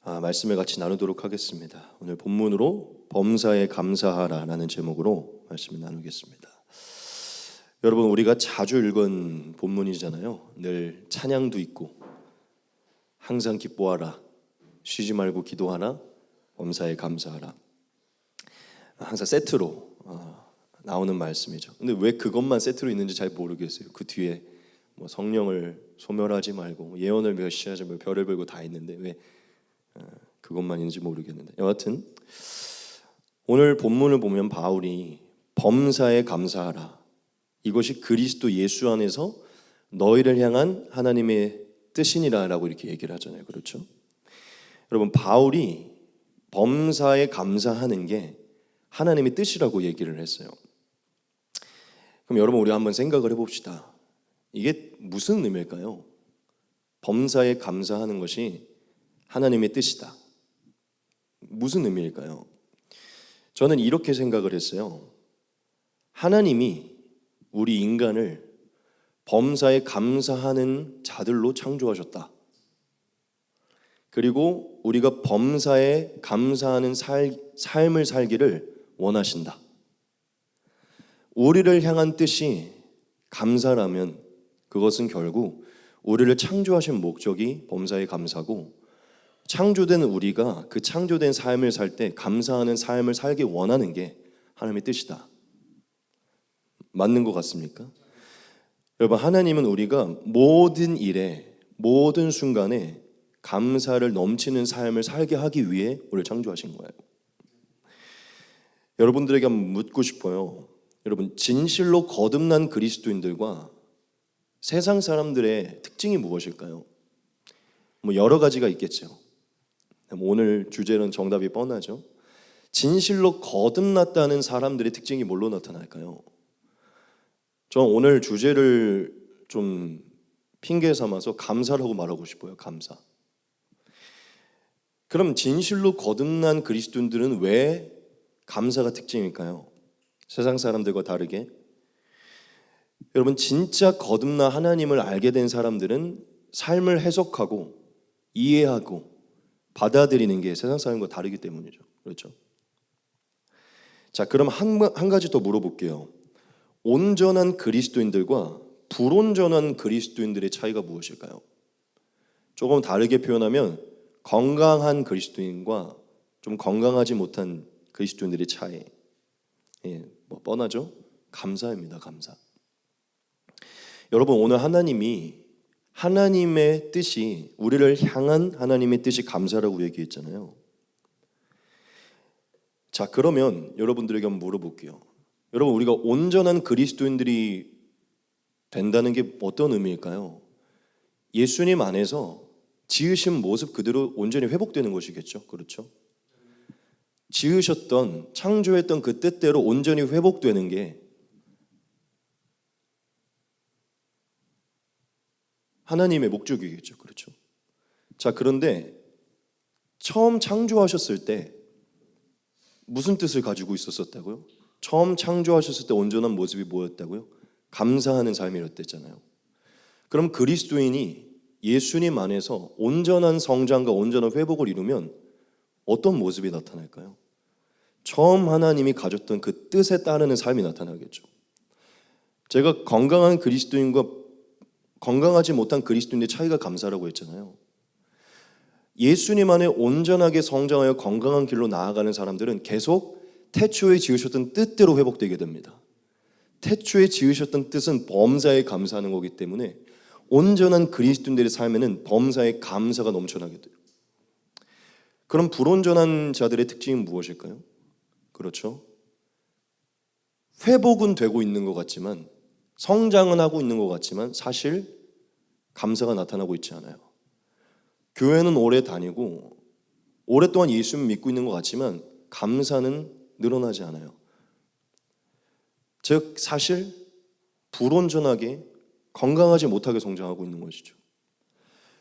말씀을 같이 나누도록 하겠습니다. 오늘 본문으로 범사에 감사하라라는 제목으로 말씀을 나누겠습니다. 여러분, 우리가 자주 읽은 본문이잖아요. 늘 찬양도 있고 항상 기뻐하라, 쉬지 말고 기도하라, 범사에 감사하라, 항상 세트로 나오는 말씀이죠. 근데 왜 그것만 세트로 있는지 잘 모르겠어요. 그 뒤에 뭐 성령을 소멸하지 말고 예언을 멸시하지 말고 별을 별거 다 있는데 왜 그것만인지 모르겠는데, 여하튼 오늘 본문을 보면 바울이 범사에 감사하라, 이것이 그리스도 예수 안에서 너희를 향한 하나님의 뜻이니라라고 이렇게 얘기를 하잖아요. 그렇죠? 여러분, 바울이 범사에 감사하는 게 하나님의 뜻이라고 얘기를 했어요. 그럼 여러분, 우리 한번 생각을 해봅시다. 이게 무슨 의미일까요? 범사에 감사하는 것이 하나님의 뜻이다. 무슨 의미일까요? 저는 이렇게 생각을 했어요. 하나님이 우리 인간을 범사에 감사하는 자들로 창조하셨다. 그리고 우리가 범사에 감사하는 삶을 살기를 원하신다. 우리를 향한 뜻이 감사라면 그것은 결국 우리를 창조하신 목적이 범사에 감사고, 창조된 우리가 그 창조된 삶을 살 때 감사하는 삶을 살기 원하는 게 하나님의 뜻이다. 맞는 것 같습니까? 여러분, 하나님은 우리가 모든 일에, 모든 순간에 감사를 넘치는 삶을 살게 하기 위해 우리를 창조하신 거예요. 여러분들에게 한번 묻고 싶어요. 여러분, 진실로 거듭난 그리스도인들과 세상 사람들의 특징이 무엇일까요? 뭐 여러 가지가 있겠죠. 오늘 주제는 정답이 뻔하죠. 진실로 거듭났다는 사람들의 특징이 뭘로 나타날까요? 저는 오늘 주제를 좀 핑계 삼아서 감사라고 말하고 싶어요. 감사. 그럼 진실로 거듭난 그리스도인들은 왜 감사가 특징일까요? 세상 사람들과 다르게. 여러분, 진짜 거듭나 하나님을 알게 된 사람들은 삶을 해석하고 이해하고 받아들이는 게 세상 사람과 다르기 때문이죠. 그렇죠? 자, 그럼 한 가지 더 물어볼게요. 온전한 그리스도인들과 불온전한 그리스도인들의 차이가 무엇일까요? 조금 다르게 표현하면 건강한 그리스도인과 좀 건강하지 못한 그리스도인들의 차이. 뭐 뻔하죠? 감사입니다. 감사. 여러분, 오늘 하나님의 뜻이, 우리를 향한 하나님의 뜻이 감사라고 얘기했잖아요. 자, 그러면 여러분들에게 한번 물어볼게요. 여러분, 우리가 온전한 그리스도인들이 된다는 게 어떤 의미일까요? 예수님 안에서 지으신 모습 그대로 온전히 회복되는 것이겠죠. 그렇죠? 지으셨던, 창조했던 그 뜻대로 온전히 회복되는 게 하나님의 목적이겠죠. 그렇죠? 자, 그런데 처음 창조하셨을 때 무슨 뜻을 가지고 있었다고요? 처음 창조하셨을 때 온전한 모습이 뭐였다고요? 감사하는 삶이었댔잖아요. 그럼 그리스도인이 예수님 안에서 온전한 성장과 온전한 회복을 이루면 어떤 모습이 나타날까요? 처음 하나님이 가졌던 그 뜻에 따르는 삶이 나타나겠죠. 제가 건강한 그리스도인과 건강하지 못한 그리스도인의 차이가 감사라고 했잖아요. 예수님 안에 온전하게 성장하여 건강한 길로 나아가는 사람들은 계속 태초에 지으셨던 뜻대로 회복되게 됩니다. 태초에 지으셨던 뜻은 범사에 감사하는 거기 때문에 온전한 그리스도인들의 삶에는 범사에 감사가 넘쳐나게 돼요. 그럼 불온전한 자들의 특징은 무엇일까요? 그렇죠. 회복은 되고 있는 것 같지만, 성장은 하고 있는 것 같지만 사실 감사가 나타나고 있지 않아요. 교회는 오래 다니고 오랫동안 예수님 믿고 있는 것 같지만 감사는 늘어나지 않아요. 즉, 사실 불온전하게, 건강하지 못하게 성장하고 있는 것이죠.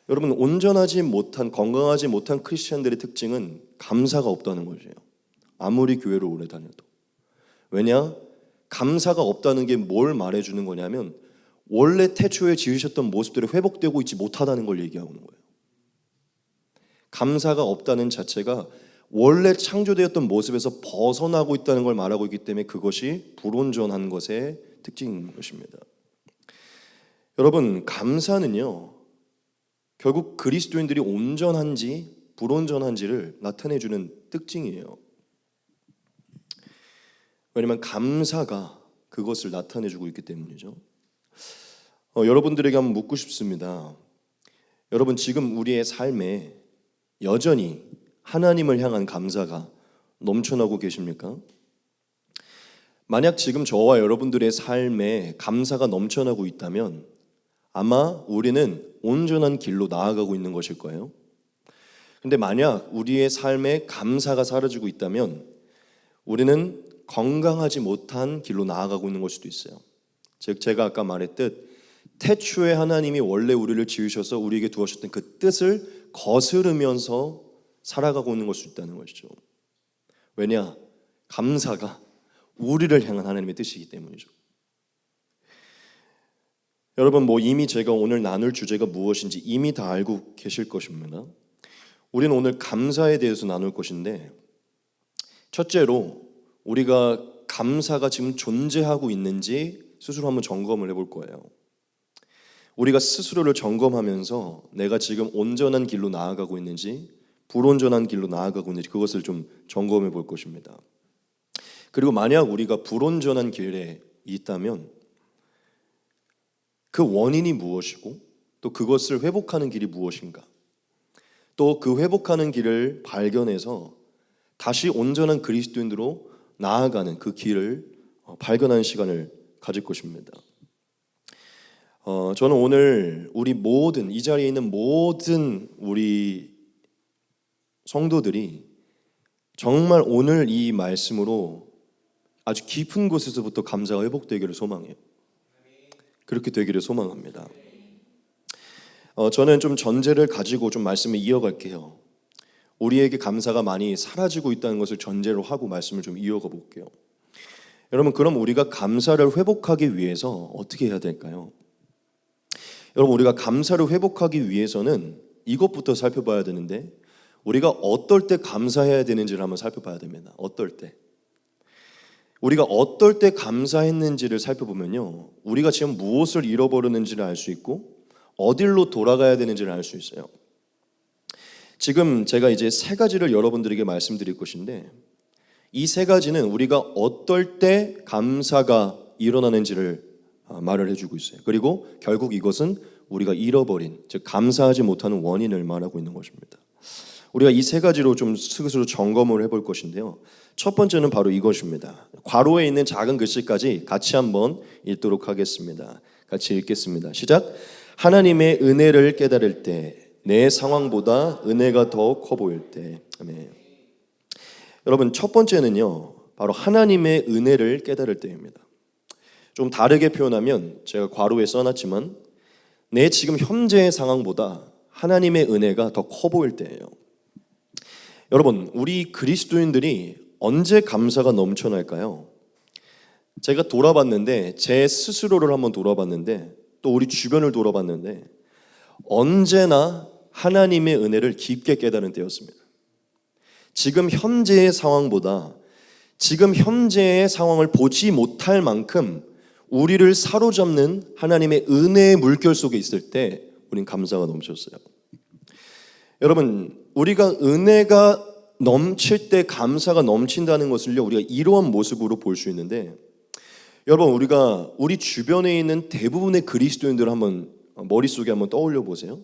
여러분, 온전하지 못한, 건강하지 못한 크리스천들의 특징은 감사가 없다는 것이에요. 아무리 교회를 오래 다녀도. 왜냐? 감사가 없다는 게 뭘 말해주는 거냐면 원래 태초에 지으셨던 모습들이 회복되고 있지 못하다는 걸 얘기하는 거예요. 감사가 없다는 자체가 원래 창조되었던 모습에서 벗어나고 있다는 걸 말하고 있기 때문에 그것이 불온전한 것의 특징인 것입니다. 여러분, 감사는요, 결국 그리스도인들이 온전한지 불온전한지를 나타내주는 특징이에요. 왜냐하면 감사가 그것을 나타내주고 있기 때문이죠. 여러분들에게 한번 묻고 싶습니다. 여러분, 지금 우리의 삶에 여전히 하나님을 향한 감사가 넘쳐나고 계십니까? 만약 지금 저와 여러분들의 삶에 감사가 넘쳐나고 있다면 아마 우리는 온전한 길로 나아가고 있는 것일 거예요. 근데 만약 우리의 삶에 감사가 사라지고 있다면 우리는 건강하지 못한 길로 나아가고 있는 걸 수도 있어요. 즉 제가 아까 말했듯 태초에 하나님이 원래 우리를 지으셔서 우리에게 두었던 그 뜻을 거스르면서 살아가고 있는 걸 수 있다는 것이죠. 왜냐? 감사가 우리를 향한 하나님의 뜻이기 때문이죠. 여러분, 이미 제가 오늘 나눌 주제가 무엇인지 이미 다 알고 계실 것입니다. 우리는 오늘 감사에 대해서 나눌 것인데, 첫째로 우리가 감사가 지금 존재하고 있는지 스스로 한번 점검을 해볼 거예요. 우리가 스스로를 점검하면서 내가 지금 온전한 길로 나아가고 있는지 불온전한 길로 나아가고 있는지 그것을 좀 점검해 볼 것입니다. 그리고 만약 우리가 불온전한 길에 있다면 그 원인이 무엇이고 또 그것을 회복하는 길이 무엇인가, 또 그 회복하는 길을 발견해서 다시 온전한 그리스도인으로 나아가는 그 길을 발견하는 시간을 가질 것입니다. 저는 오늘 우리 모든, 이 자리에 있는 모든 우리 성도들이 정말 오늘 이 말씀으로 아주 깊은 곳에서부터 감사가 회복되기를 소망해요. 그렇게 되기를 소망합니다. 저는 좀 전제를 가지고 좀 말씀을 이어갈게요. 우리에게 감사가 많이 사라지고 있다는 것을 전제로 하고 말씀을 좀 이어가 볼게요. 여러분, 그럼 우리가 감사를 회복하기 위해서 어떻게 해야 될까요? 여러분, 우리가 감사를 회복하기 위해서는 이것부터 살펴봐야 되는데, 우리가 어떨 때 감사해야 되는지를 한번 살펴봐야 됩니다. 어떨 때. 우리가 어떨 때 감사했는지를 살펴보면요, 우리가 지금 무엇을 잃어버렸는지를 알 수 있고 어디로 돌아가야 되는지를 알 수 있어요. 지금 제가 이제 세 가지를 여러분들에게 말씀드릴 것인데, 이 세 가지는 우리가 어떨 때 감사가 일어나는지를 말을 해주고 있어요. 그리고 결국 이것은 우리가 잃어버린, 즉 감사하지 못하는 원인을 말하고 있는 것입니다. 우리가 이 세 가지로 좀 스스로 점검을 해볼 것인데요. 첫 번째는 바로 이것입니다. 괄호에 있는 작은 글씨까지 같이 한번 읽도록 하겠습니다. 같이 읽겠습니다. 시작. 하나님의 은혜를 깨달을 때, 내 상황보다 은혜가 더 커 보일 때. 아멘. 여러분, 첫 번째는요, 바로 하나님의 은혜를 깨달을 때입니다. 좀 다르게 표현하면 제가 괄호에 써놨지만 내 지금 현재의 상황보다 하나님의 은혜가 더 커 보일 때예요. 여러분, 우리 그리스도인들이 언제 감사가 넘쳐날까요? 제가 돌아봤는데, 제 스스로를 한번 돌아봤는데, 또 우리 주변을 돌아봤는데 언제나 하나님의 은혜를 깊게 깨달은 때였습니다. 지금 현재의 상황보다 지금 현재의 상황을 보지 못할 만큼 우리를 사로잡는 하나님의 은혜의 물결 속에 있을 때 우린 감사가 넘쳤어요. 여러분, 우리가 은혜가 넘칠 때 감사가 넘친다는 것을요, 우리가 이러한 모습으로 볼 수 있는데, 여러분, 우리가 우리 주변에 있는 대부분의 그리스도인들을 한번 머릿속에 한번 떠올려 보세요.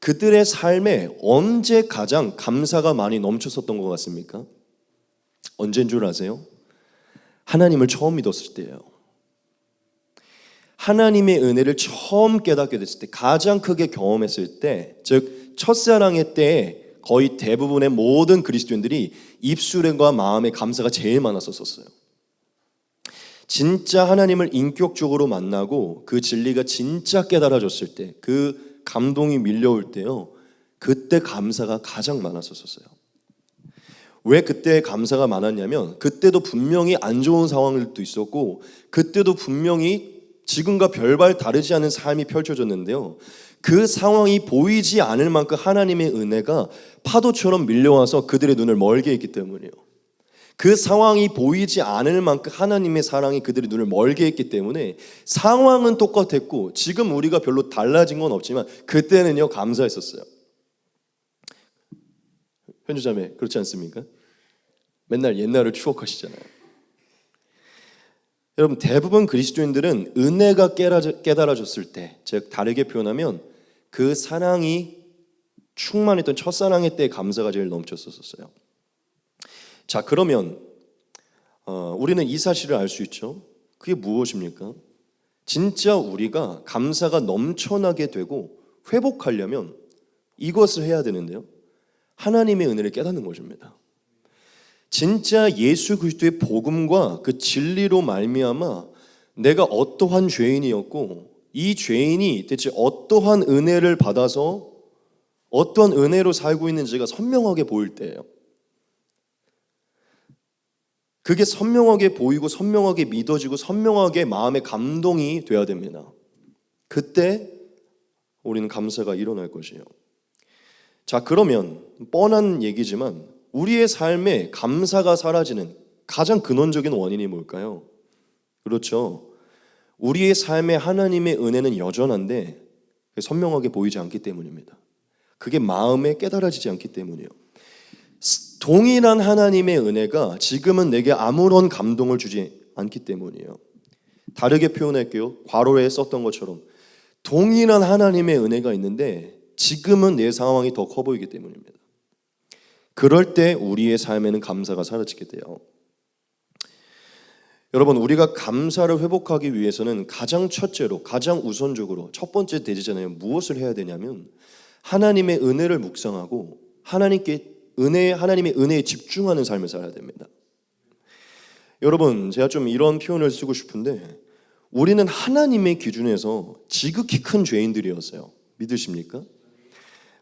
그들의 삶에 언제 가장 감사가 많이 넘쳤었던 것 같습니까? 언제인 줄 아세요? 하나님을 처음 믿었을 때예요. 하나님의 은혜를 처음 깨닫게 됐을 때, 가장 크게 경험했을 때, 즉 첫사랑의 때에 거의 대부분의 모든 그리스도인들이 입술과 마음의 감사가 제일 많았었어요. 진짜 하나님을 인격적으로 만나고 그 진리가 진짜 깨달아졌을 때, 그 감동이 밀려올 때요, 그때 감사가 가장 많았었어요. 왜 그때 감사가 많았냐면, 그때도 분명히 안 좋은 상황들도 있었고, 그때도 분명히 지금과 별반 다르지 않은 삶이 펼쳐졌는데요, 그 상황이 보이지 않을 만큼 하나님의 은혜가 파도처럼 밀려와서 그들의 눈을 멀게 했기 때문이에요. 그 상황이 보이지 않을 만큼 하나님의 사랑이 그들의 눈을 멀게 했기 때문에 상황은 똑같았고 지금 우리가 별로 달라진 건 없지만 그때는요 감사했었어요. 현주자매 그렇지 않습니까? 맨날 옛날을 추억하시잖아요. 여러분 대부분 그리스도인들은 은혜가 깨달아졌을 때, 즉 다르게 표현하면 그 사랑이 충만했던 첫사랑의 때 감사가 제일 넘쳤었어요. 자 그러면 우리는 이 사실을 알 수 있죠. 그게 무엇입니까? 진짜 우리가 감사가 넘쳐나게 되고 회복하려면 이것을 해야 되는데요. 하나님의 은혜를 깨닫는 것입니다. 진짜 예수 그리스도의 복음과 그 진리로 말미암아 내가 어떠한 죄인이었고 이 죄인이 대체 어떠한 은혜를 받아서 어떠한 은혜로 살고 있는지가 선명하게 보일 때예요. 그게 선명하게 보이고 선명하게 믿어지고 선명하게 마음의 감동이 돼야 됩니다. 그때 우리는 감사가 일어날 것이에요. 자 그러면 뻔한 얘기지만 우리의 삶에 감사가 사라지는 가장 근원적인 원인이 뭘까요? 그렇죠. 우리의 삶에 하나님의 은혜는 여전한데 선명하게 보이지 않기 때문입니다. 그게 마음에 깨달아지지 않기 때문이에요. 동일한 하나님의 은혜가 지금은 내게 아무런 감동을 주지 않기 때문이에요. 다르게 표현할게요. 괄호에 썼던 것처럼 동일한 하나님의 은혜가 있는데 지금은 내 상황이 더 커 보이기 때문입니다. 그럴 때 우리의 삶에는 감사가 사라지게 돼요. 여러분 우리가 감사를 회복하기 위해서는 가장 첫째로 가장 우선적으로 첫 번째 대지잖아요. 무엇을 해야 되냐면 하나님의 은혜를 묵상하고 하나님의 은혜에 집중하는 삶을 살아야 됩니다. 여러분 제가 좀 이런 표현을 쓰고 싶은데 우리는 하나님의 기준에서 지극히 큰 죄인들이었어요. 믿으십니까?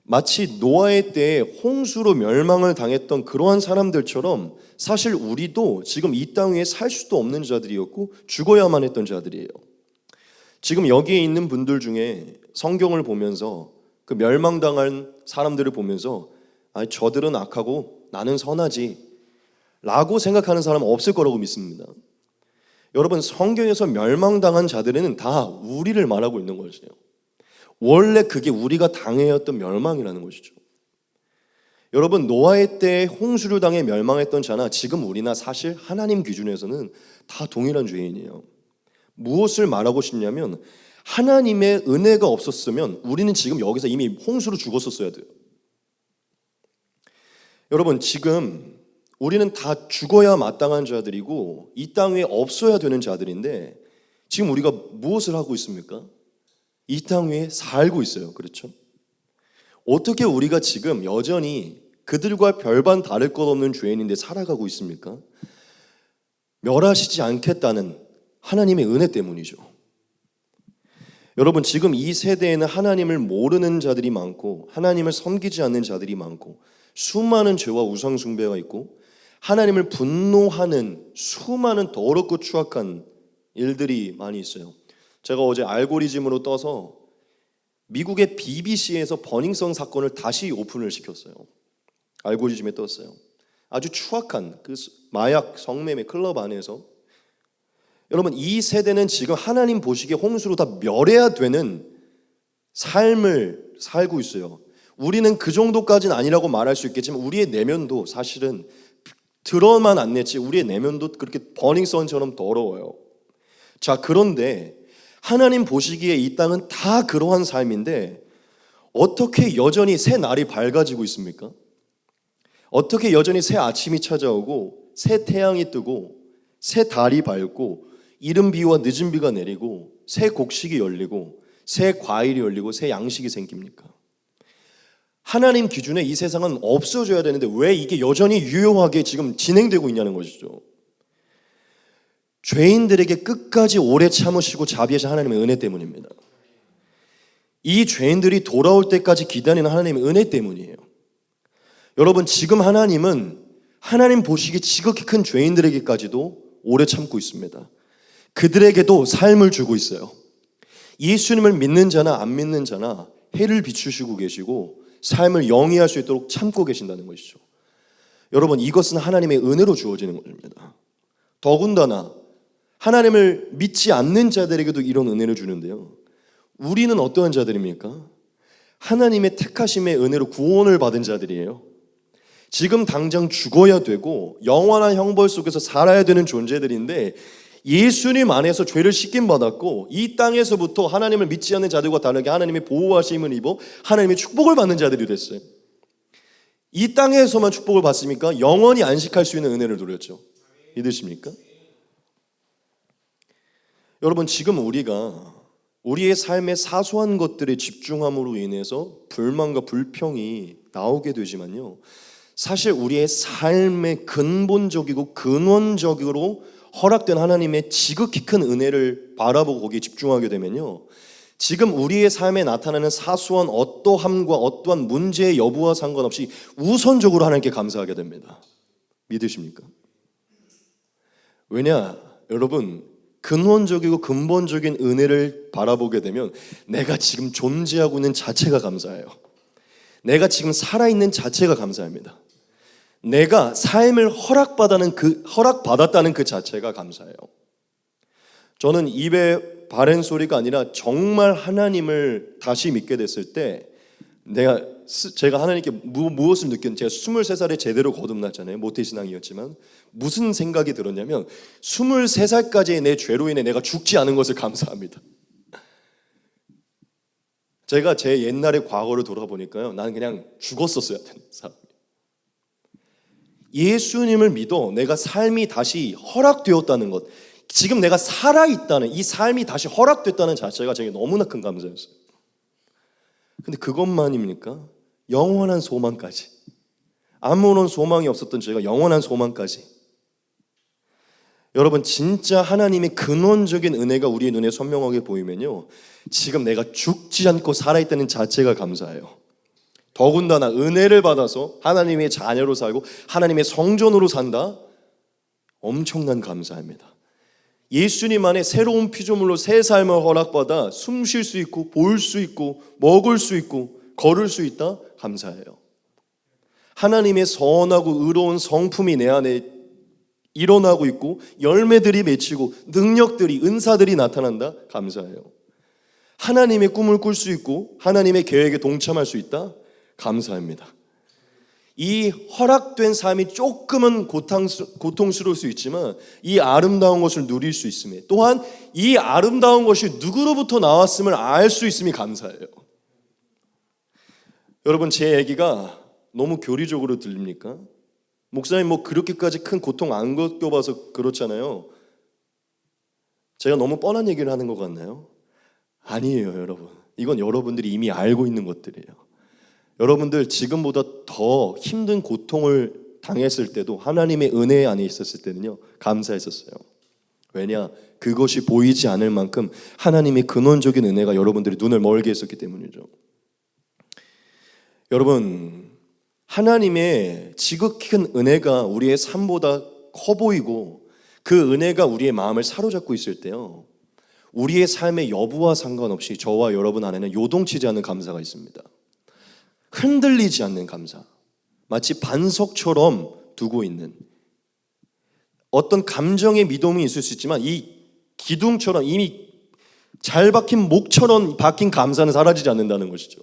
마치 노아의 때에 홍수로 멸망을 당했던 그러한 사람들처럼 사실 우리도 지금 이 땅 위에 살 수도 없는 자들이었고 죽어야만 했던 자들이에요. 지금 여기에 있는 분들 중에 성경을 보면서 그 멸망당한 사람들을 보면서 아니 저들은 악하고 나는 선하지 라고 생각하는 사람은 없을 거라고 믿습니다. 여러분 성경에서 멸망당한 자들에는 다 우리를 말하고 있는 것이에요. 원래 그게 우리가 당해야 했던 멸망이라는 것이죠. 여러분 노아의 때 홍수를 당해 멸망했던 자나 지금 우리나 사실 하나님 기준에서는 다 동일한 죄인이에요. 무엇을 말하고 싶냐면 하나님의 은혜가 없었으면 우리는 지금 여기서 이미 홍수로 죽었었어야 돼요. 여러분 지금 우리는 다 죽어야 마땅한 자들이고 이 땅 위에 없어야 되는 자들인데 지금 우리가 무엇을 하고 있습니까? 이 땅 위에 살고 있어요. 그렇죠? 어떻게 우리가 지금 여전히 그들과 별반 다를 것 없는 죄인인데 살아가고 있습니까? 멸하시지 않겠다는 하나님의 은혜 때문이죠. 여러분 지금 이 세대에는 하나님을 모르는 자들이 많고 하나님을 섬기지 않는 자들이 많고 수많은 죄와 우상 숭배가 있고 하나님을 분노하는 수많은 더럽고 추악한 일들이 많이 있어요. 제가 어제 알고리즘으로 떠서 미국의 BBC에서 버닝썬 사건을 다시 오픈을 시켰어요. 알고리즘에 떴어요. 아주 추악한 그 마약 성매매 클럽 안에서 여러분 이 세대는 지금 하나님 보시기에 홍수로 다 멸해야 되는 삶을 살고 있어요. 우리는 그 정도까지는 아니라고 말할 수 있겠지만 우리의 내면도 사실은 드러만 안 냈지 우리의 내면도 그렇게 버닝썬처럼 더러워요. 자 그런데 하나님 보시기에 이 땅은 다 그러한 삶인데 어떻게 여전히 새 날이 밝아지고 있습니까? 어떻게 여전히 새 아침이 찾아오고 새 태양이 뜨고 새 달이 밝고 이른 비와 늦은 비가 내리고 새 곡식이 열리고 새 과일이 열리고 새 양식이 생깁니까? 하나님 기준에 이 세상은 없어져야 되는데 왜 이게 여전히 유효하게 지금 진행되고 있냐는 것이죠. 죄인들에게 끝까지 오래 참으시고 자비하신 하나님의 은혜 때문입니다. 이 죄인들이 돌아올 때까지 기다리는 하나님의 은혜 때문이에요. 여러분 지금 하나님은 하나님 보시기에 지극히 큰 죄인들에게까지도 오래 참고 있습니다. 그들에게도 삶을 주고 있어요. 예수님을 믿는 자나 안 믿는 자나 해를 비추시고 계시고 삶을 영위할 수 있도록 참고 계신다는 것이죠. 여러분, 이것은 하나님의 은혜로 주어지는 것입니다. 더군다나 하나님을 믿지 않는 자들에게도 이런 은혜를 주는데요, 우리는 어떠한 자들입니까? 하나님의 택하심의 은혜로 구원을 받은 자들이에요. 지금 당장 죽어야 되고 영원한 형벌 속에서 살아야 되는 존재들인데, 예수님 안에서 죄를 씻김 받았고 이 땅에서부터 하나님을 믿지 않는 자들과 다르게 하나님의 보호하심을 입어 하나님의 축복을 받는 자들이 됐어요. 이 땅에서만 축복을 받습니까? 영원히 안식할 수 있는 은혜를 누렸죠. 믿으십니까? 여러분, 지금 우리가 우리의 삶의 사소한 것들에 집중함으로 인해서 불만과 불평이 나오게 되지만요, 사실 우리의 삶의 근본적이고 근원적으로 허락된 하나님의 지극히 큰 은혜를 바라보고 거기에 집중하게 되면요, 지금 우리의 삶에 나타나는 사소한 어떠함과 어떠한 문제의 여부와 상관없이 우선적으로 하나님께 감사하게 됩니다. 믿으십니까? 왜냐, 여러분, 근원적이고 근본적인 은혜를 바라보게 되면 내가 지금 존재하고 있는 자체가 감사해요. 내가 지금 살아있는 자체가 감사합니다. 내가 삶을 허락받았다는 그 자체가 감사해요. 저는 입에 바른 소리가 아니라 정말 하나님을 다시 믿게 됐을 때 제가 하나님께 무엇을 느꼈는지, 제가 23살에 제대로 거듭났잖아요. 모태신앙이었지만 무슨 생각이 들었냐면 23살까지의 내 죄로 인해 내가 죽지 않은 것을 감사합니다. 제가 제 옛날의 과거를 돌아보니까요, 나는 그냥 죽었었어야 되는 사람. 예수님을 믿어 내가 삶이 다시 허락되었다는 것, 지금 내가 살아있다는 이 삶이 다시 허락됐다는 자체가 제게 너무나 큰 감사였어요. 근데 그것만입니까? 영원한 소망까지, 아무런 소망이 없었던 제가 영원한 소망까지. 여러분, 진짜 하나님의 근원적인 은혜가 우리의 눈에 선명하게 보이면요, 지금 내가 죽지 않고 살아있다는 자체가 감사해요. 더군다나 은혜를 받아서 하나님의 자녀로 살고 하나님의 성전으로 산다? 엄청난 감사입니다. 예수님 안에 새로운 피조물로 새 삶을 허락받아 숨 쉴 수 있고 볼 수 있고 먹을 수 있고 걸을 수 있다? 감사해요. 하나님의 선하고 의로운 성품이 내 안에 일어나고 있고 열매들이 맺히고 능력들이, 은사들이 나타난다? 감사해요. 하나님의 꿈을 꿀 수 있고 하나님의 계획에 동참할 수 있다? 감사합니다. 이 허락된 삶이 조금은 고통스러울 수 있지만 이 아름다운 것을 누릴 수 있음에, 또한 이 아름다운 것이 누구로부터 나왔음을 알 수 있음이 감사해요. 여러분, 제 얘기가 너무 교리적으로 들립니까? 목사님, 그렇게까지 큰 고통 안 겪어봐서 그렇잖아요. 제가 너무 뻔한 얘기를 하는 것 같나요? 아니에요, 여러분. 이건 여러분들이 이미 알고 있는 것들이에요. 여러분들 지금보다 더 힘든 고통을 당했을 때도 하나님의 은혜 안에 있었을 때는요, 감사했었어요. 왜냐? 그것이 보이지 않을 만큼 하나님의 근원적인 은혜가 여러분들의 눈을 멀게 했었기 때문이죠. 여러분, 하나님의 지극히 큰 은혜가 우리의 삶보다 커 보이고 그 은혜가 우리의 마음을 사로잡고 있을 때요, 우리의 삶의 여부와 상관없이 저와 여러분 안에는 요동치지 않는 감사가 있습니다. 흔들리지 않는 감사, 마치 반석처럼 두고 있는, 어떤 감정의 미동이 있을 수 있지만 이 기둥처럼 이미 잘 박힌 목처럼 박힌 감사는 사라지지 않는다는 것이죠.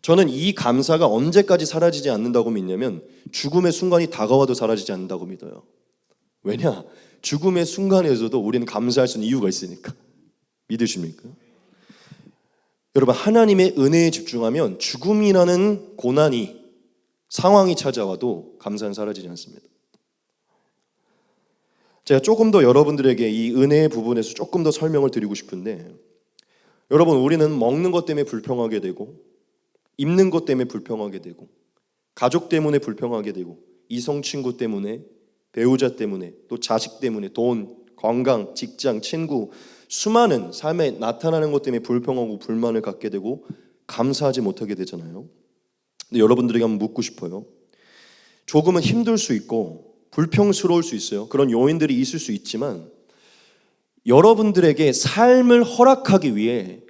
저는 이 감사가 언제까지 사라지지 않는다고 믿냐면 죽음의 순간이 다가와도 사라지지 않는다고 믿어요. 왜냐? 죽음의 순간에서도 우리는 감사할 수 있는 이유가 있으니까. 믿으십니까? 여러분, 하나님의 은혜에 집중하면 죽음이라는 고난이, 상황이 찾아와도 감사는 사라지지 않습니다. 제가 조금 더 여러분들에게 이 은혜의 부분에서 조금 더 설명을 드리고 싶은데, 여러분, 우리는 먹는 것 때문에 불평하게 되고, 입는 것 때문에 불평하게 되고, 가족 때문에 불평하게 되고, 이성 친구 때문에, 배우자 때문에, 또 자식 때문에, 돈, 건강, 직장, 친구, 수많은 삶에 나타나는 것 때문에 불평하고 불만을 갖게 되고 감사하지 못하게 되잖아요. 근데 여러분들에게 한번 묻고 싶어요. 조금은 힘들 수 있고 불평스러울 수 있어요. 그런 요인들이 있을 수 있지만 여러분들에게 삶을 허락하기 위해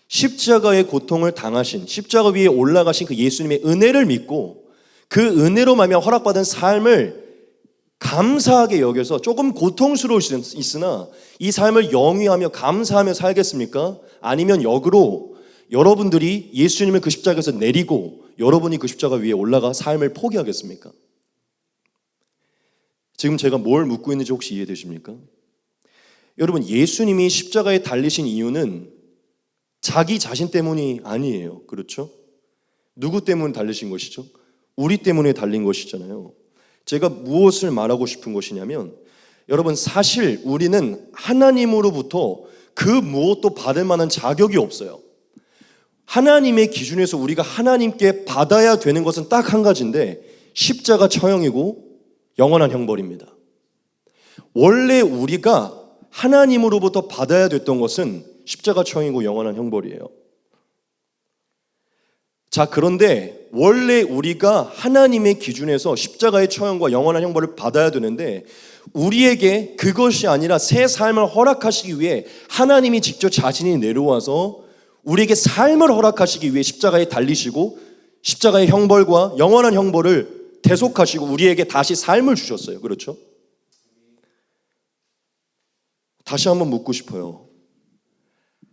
십자가의 고통을 당하신, 십자가 위에 올라가신 그 예수님의 은혜를 믿고 그 은혜로 말미암아 허락받은 삶을 감사하게 여겨서 조금 고통스러울 수 있으나 이 삶을 영위하며 감사하며 살겠습니까? 아니면 역으로 여러분들이 예수님을 그 십자가에서 내리고 여러분이 그 십자가 위에 올라가 삶을 포기하겠습니까? 지금 제가 뭘 묻고 있는지 혹시 이해되십니까? 여러분, 예수님이 십자가에 달리신 이유는 자기 자신 때문이 아니에요. 그렇죠? 누구 때문에 달리신 것이죠? 우리 때문에 달린 것이잖아요. 제가 무엇을 말하고 싶은 것이냐면, 여러분, 사실 우리는 하나님으로부터 그 무엇도 받을 만한 자격이 없어요. 하나님의 기준에서 우리가 하나님께 받아야 되는 것은 딱 한 가지인데, 십자가 처형이고 영원한 형벌입니다. 원래 우리가 하나님으로부터 받아야 됐던 것은 십자가 처형이고 영원한 형벌이에요. 자, 그런데 원래 우리가 하나님의 기준에서 십자가의 처형과 영원한 형벌을 받아야 되는데, 우리에게 그것이 아니라 새 삶을 허락하시기 위해 하나님이 직접 자신이 내려와서 우리에게 삶을 허락하시기 위해 십자가에 달리시고 십자가의 형벌과 영원한 형벌을 대속하시고 우리에게 다시 삶을 주셨어요. 그렇죠? 다시 한번 묻고 싶어요.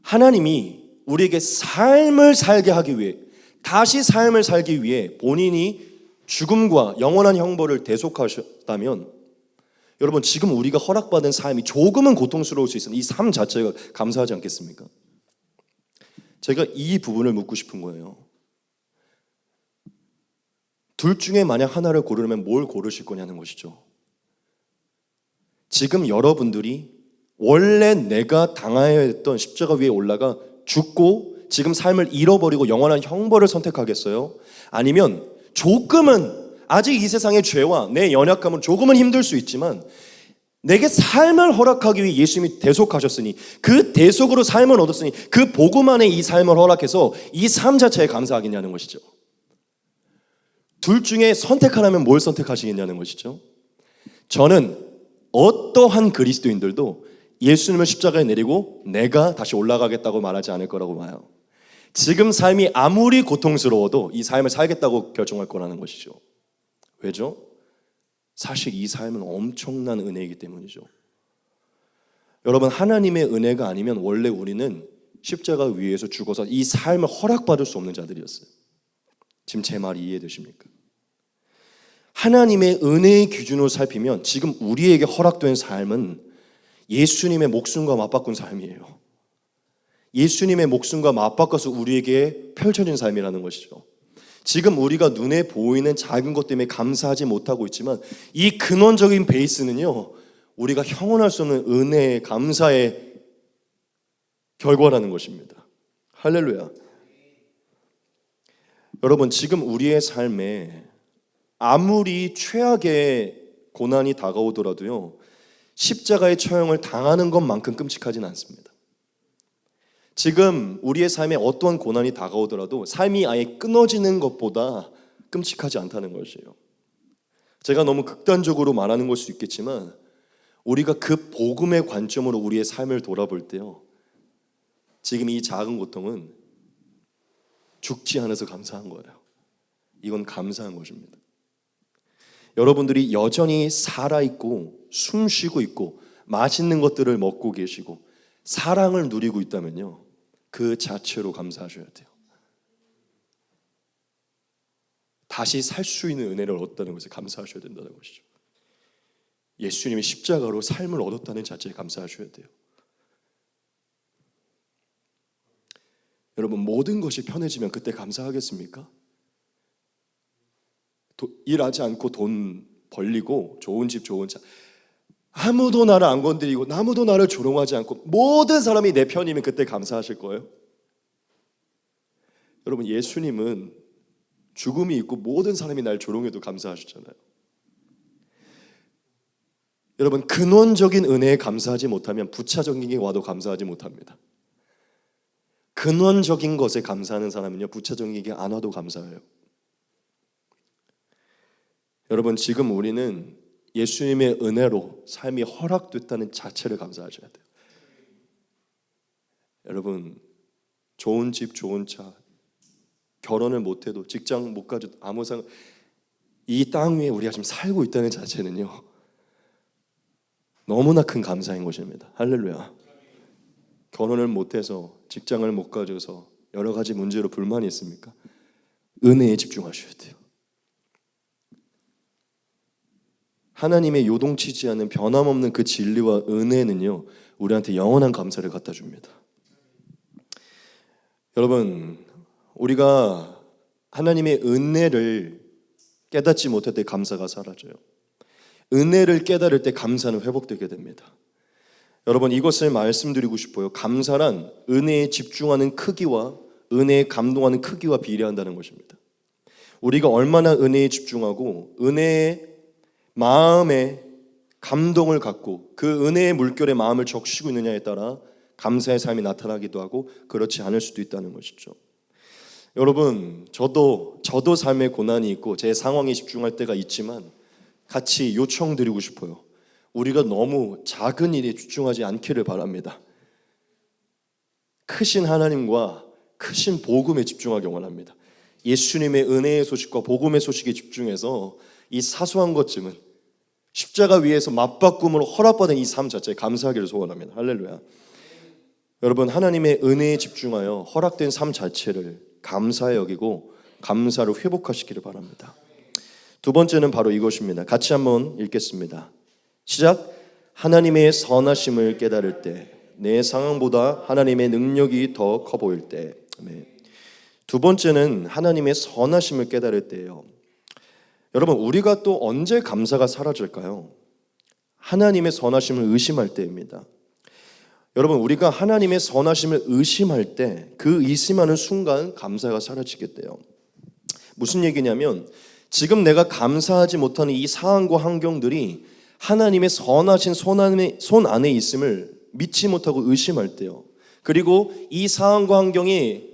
하나님이 우리에게 삶을 살게 하기 위해, 다시 삶을 살기 위해 본인이 죽음과 영원한 형벌을 대속하셨다면, 여러분, 지금 우리가 허락받은 삶이 조금은 고통스러울 수 있어요. 이 삶 자체가 감사하지 않겠습니까? 제가 이 부분을 묻고 싶은 거예요. 둘 중에 만약 하나를 고르면 뭘 고르실 거냐는 것이죠. 지금 여러분들이 원래 내가 당해야 했던 십자가 위에 올라가 죽고 지금 삶을 잃어버리고 영원한 형벌을 선택하겠어요? 아니면 조금은 아직 이 세상의 죄와 내 연약함은 조금은 힘들 수 있지만 내게 삶을 허락하기 위해 예수님이 대속하셨으니, 그 대속으로 삶을 얻었으니 그 복음 안에 이 삶을 허락해서 이 삶 자체에 감사하겠냐는 것이죠. 둘 중에 선택하라면 뭘 선택하시겠냐는 것이죠. 저는 어떠한 그리스도인들도 예수님을 십자가에 내리고 내가 다시 올라가겠다고 말하지 않을 거라고 봐요. 지금 삶이 아무리 고통스러워도 이 삶을 살겠다고 결정할 거라는 것이죠. 왜죠? 사실 이 삶은 엄청난 은혜이기 때문이죠. 여러분, 하나님의 은혜가 아니면 원래 우리는 십자가 위에서 죽어서 이 삶을 허락받을 수 없는 자들이었어요. 지금 제 말이 이해되십니까? 하나님의 은혜의 기준으로 살피면 지금 우리에게 허락된 삶은 예수님의 목숨과 맞바꾼 삶이에요. 예수님의 목숨과 맞바꿔서 우리에게 펼쳐진 삶이라는 것이죠. 지금 우리가 눈에 보이는 작은 것 때문에 감사하지 못하고 있지만 이 근원적인 베이스는요, 우리가 형언할 수 없는 은혜의 감사의 결과라는 것입니다. 할렐루야. 여러분, 지금 우리의 삶에 아무리 최악의 고난이 다가오더라도요, 십자가의 처형을 당하는 것만큼 끔찍하진 않습니다. 지금 우리의 삶에 어떤 고난이 다가오더라도 삶이 아예 끊어지는 것보다 끔찍하지 않다는 것이에요. 제가 너무 극단적으로 말하는 걸 수 있겠지만 우리가 그 복음의 관점으로 우리의 삶을 돌아볼 때요, 지금 이 작은 고통은 죽지 않아서 감사한 거예요. 이건 감사한 것입니다. 여러분들이 여전히 살아있고 숨쉬고 있고 맛있는 것들을 먹고 계시고 사랑을 누리고 있다면요, 그 자체로 감사하셔야 돼요. 다시 살 수 있는 은혜를 얻었다는 것에 감사하셔야 된다는 것이죠. 예수님이 십자가로 삶을 얻었다는 자체에 감사하셔야 돼요. 여러분, 모든 것이 편해지면 그때 감사하겠습니까? 일하지 않고 돈 벌리고 좋은 집 좋은 차, 아무도 나를 안 건드리고 아무도 나를 조롱하지 않고 모든 사람이 내 편이면 그때 감사하실 거예요? 여러분, 예수님은 죽음이 있고 모든 사람이 날 조롱해도 감사하셨잖아요. 여러분, 근원적인 은혜에 감사하지 못하면 부차적인 게 와도 감사하지 못합니다. 근원적인 것에 감사하는 사람은요, 부차적인 게 안 와도 감사해요. 여러분, 지금 우리는 예수님의 은혜로 삶이 허락됐다는 자체를 감사하셔야 돼요. 여러분, 좋은 집, 좋은 차, 결혼을 못해도 직장 못 가져도 아무 상관, 이 땅 위에 우리가 지금 살고 있다는 자체는요 너무나 큰 감사인 것입니다. 할렐루야. 결혼을 못해서 직장을 못 가져서 여러 가지 문제로 불만이 있습니까? 은혜에 집중하셔야 돼요. 하나님의 요동치지 않는 변함없는 그 진리와 은혜는요 우리한테 영원한 감사를 갖다 줍니다. 여러분, 우리가 하나님의 은혜를 깨닫지 못할 때 감사가 사라져요. 은혜를 깨달을 때 감사는 회복되게 됩니다. 여러분, 이것을 말씀드리고 싶어요. 감사란 은혜에 집중하는 크기와 은혜에 감동하는 크기와 비례한다는 것입니다. 우리가 얼마나 은혜에 집중하고 은혜의 마음에 감동을 갖고 그 은혜의 물결에 마음을 적시고 있느냐에 따라 감사의 삶이 나타나기도 하고 그렇지 않을 수도 있다는 것이죠. 여러분, 저도 삶에 고난이 있고 제 상황에 집중할 때가 있지만 같이 요청드리고 싶어요. 우리가 너무 작은 일에 집중하지 않기를 바랍니다. 크신 하나님과 크신 복음에 집중하기 원합니다. 예수님의 은혜의 소식과 복음의 소식에 집중해서 이 사소한 것쯤은 십자가 위에서 맞바꿈으로 허락받은 이 삶 자체에 감사하기를 소원합니다. 할렐루야. 여러분, 하나님의 은혜에 집중하여 허락된 삶 자체를 감사히 여기고 감사로 회복하시기를 바랍니다. 두 번째는 바로 이것입니다. 같이 한번 읽겠습니다. 시작. 하나님의 선하심을 깨달을 때, 내 상황보다 하나님의 능력이 더 커 보일 때. 아멘. 두 번째는 하나님의 선하심을 깨달을 때예요. 여러분, 우리가 또 언제 감사가 사라질까요? 하나님의 선하심을 의심할 때입니다. 여러분, 우리가 하나님의 선하심을 의심할 때 그 의심하는 순간 감사가 사라지겠대요. 무슨 얘기냐면 지금 내가 감사하지 못하는 이 상황과 환경들이 하나님의 선하신 손 안에 있음을 믿지 못하고 의심할 때요. 그리고 이 상황과 환경이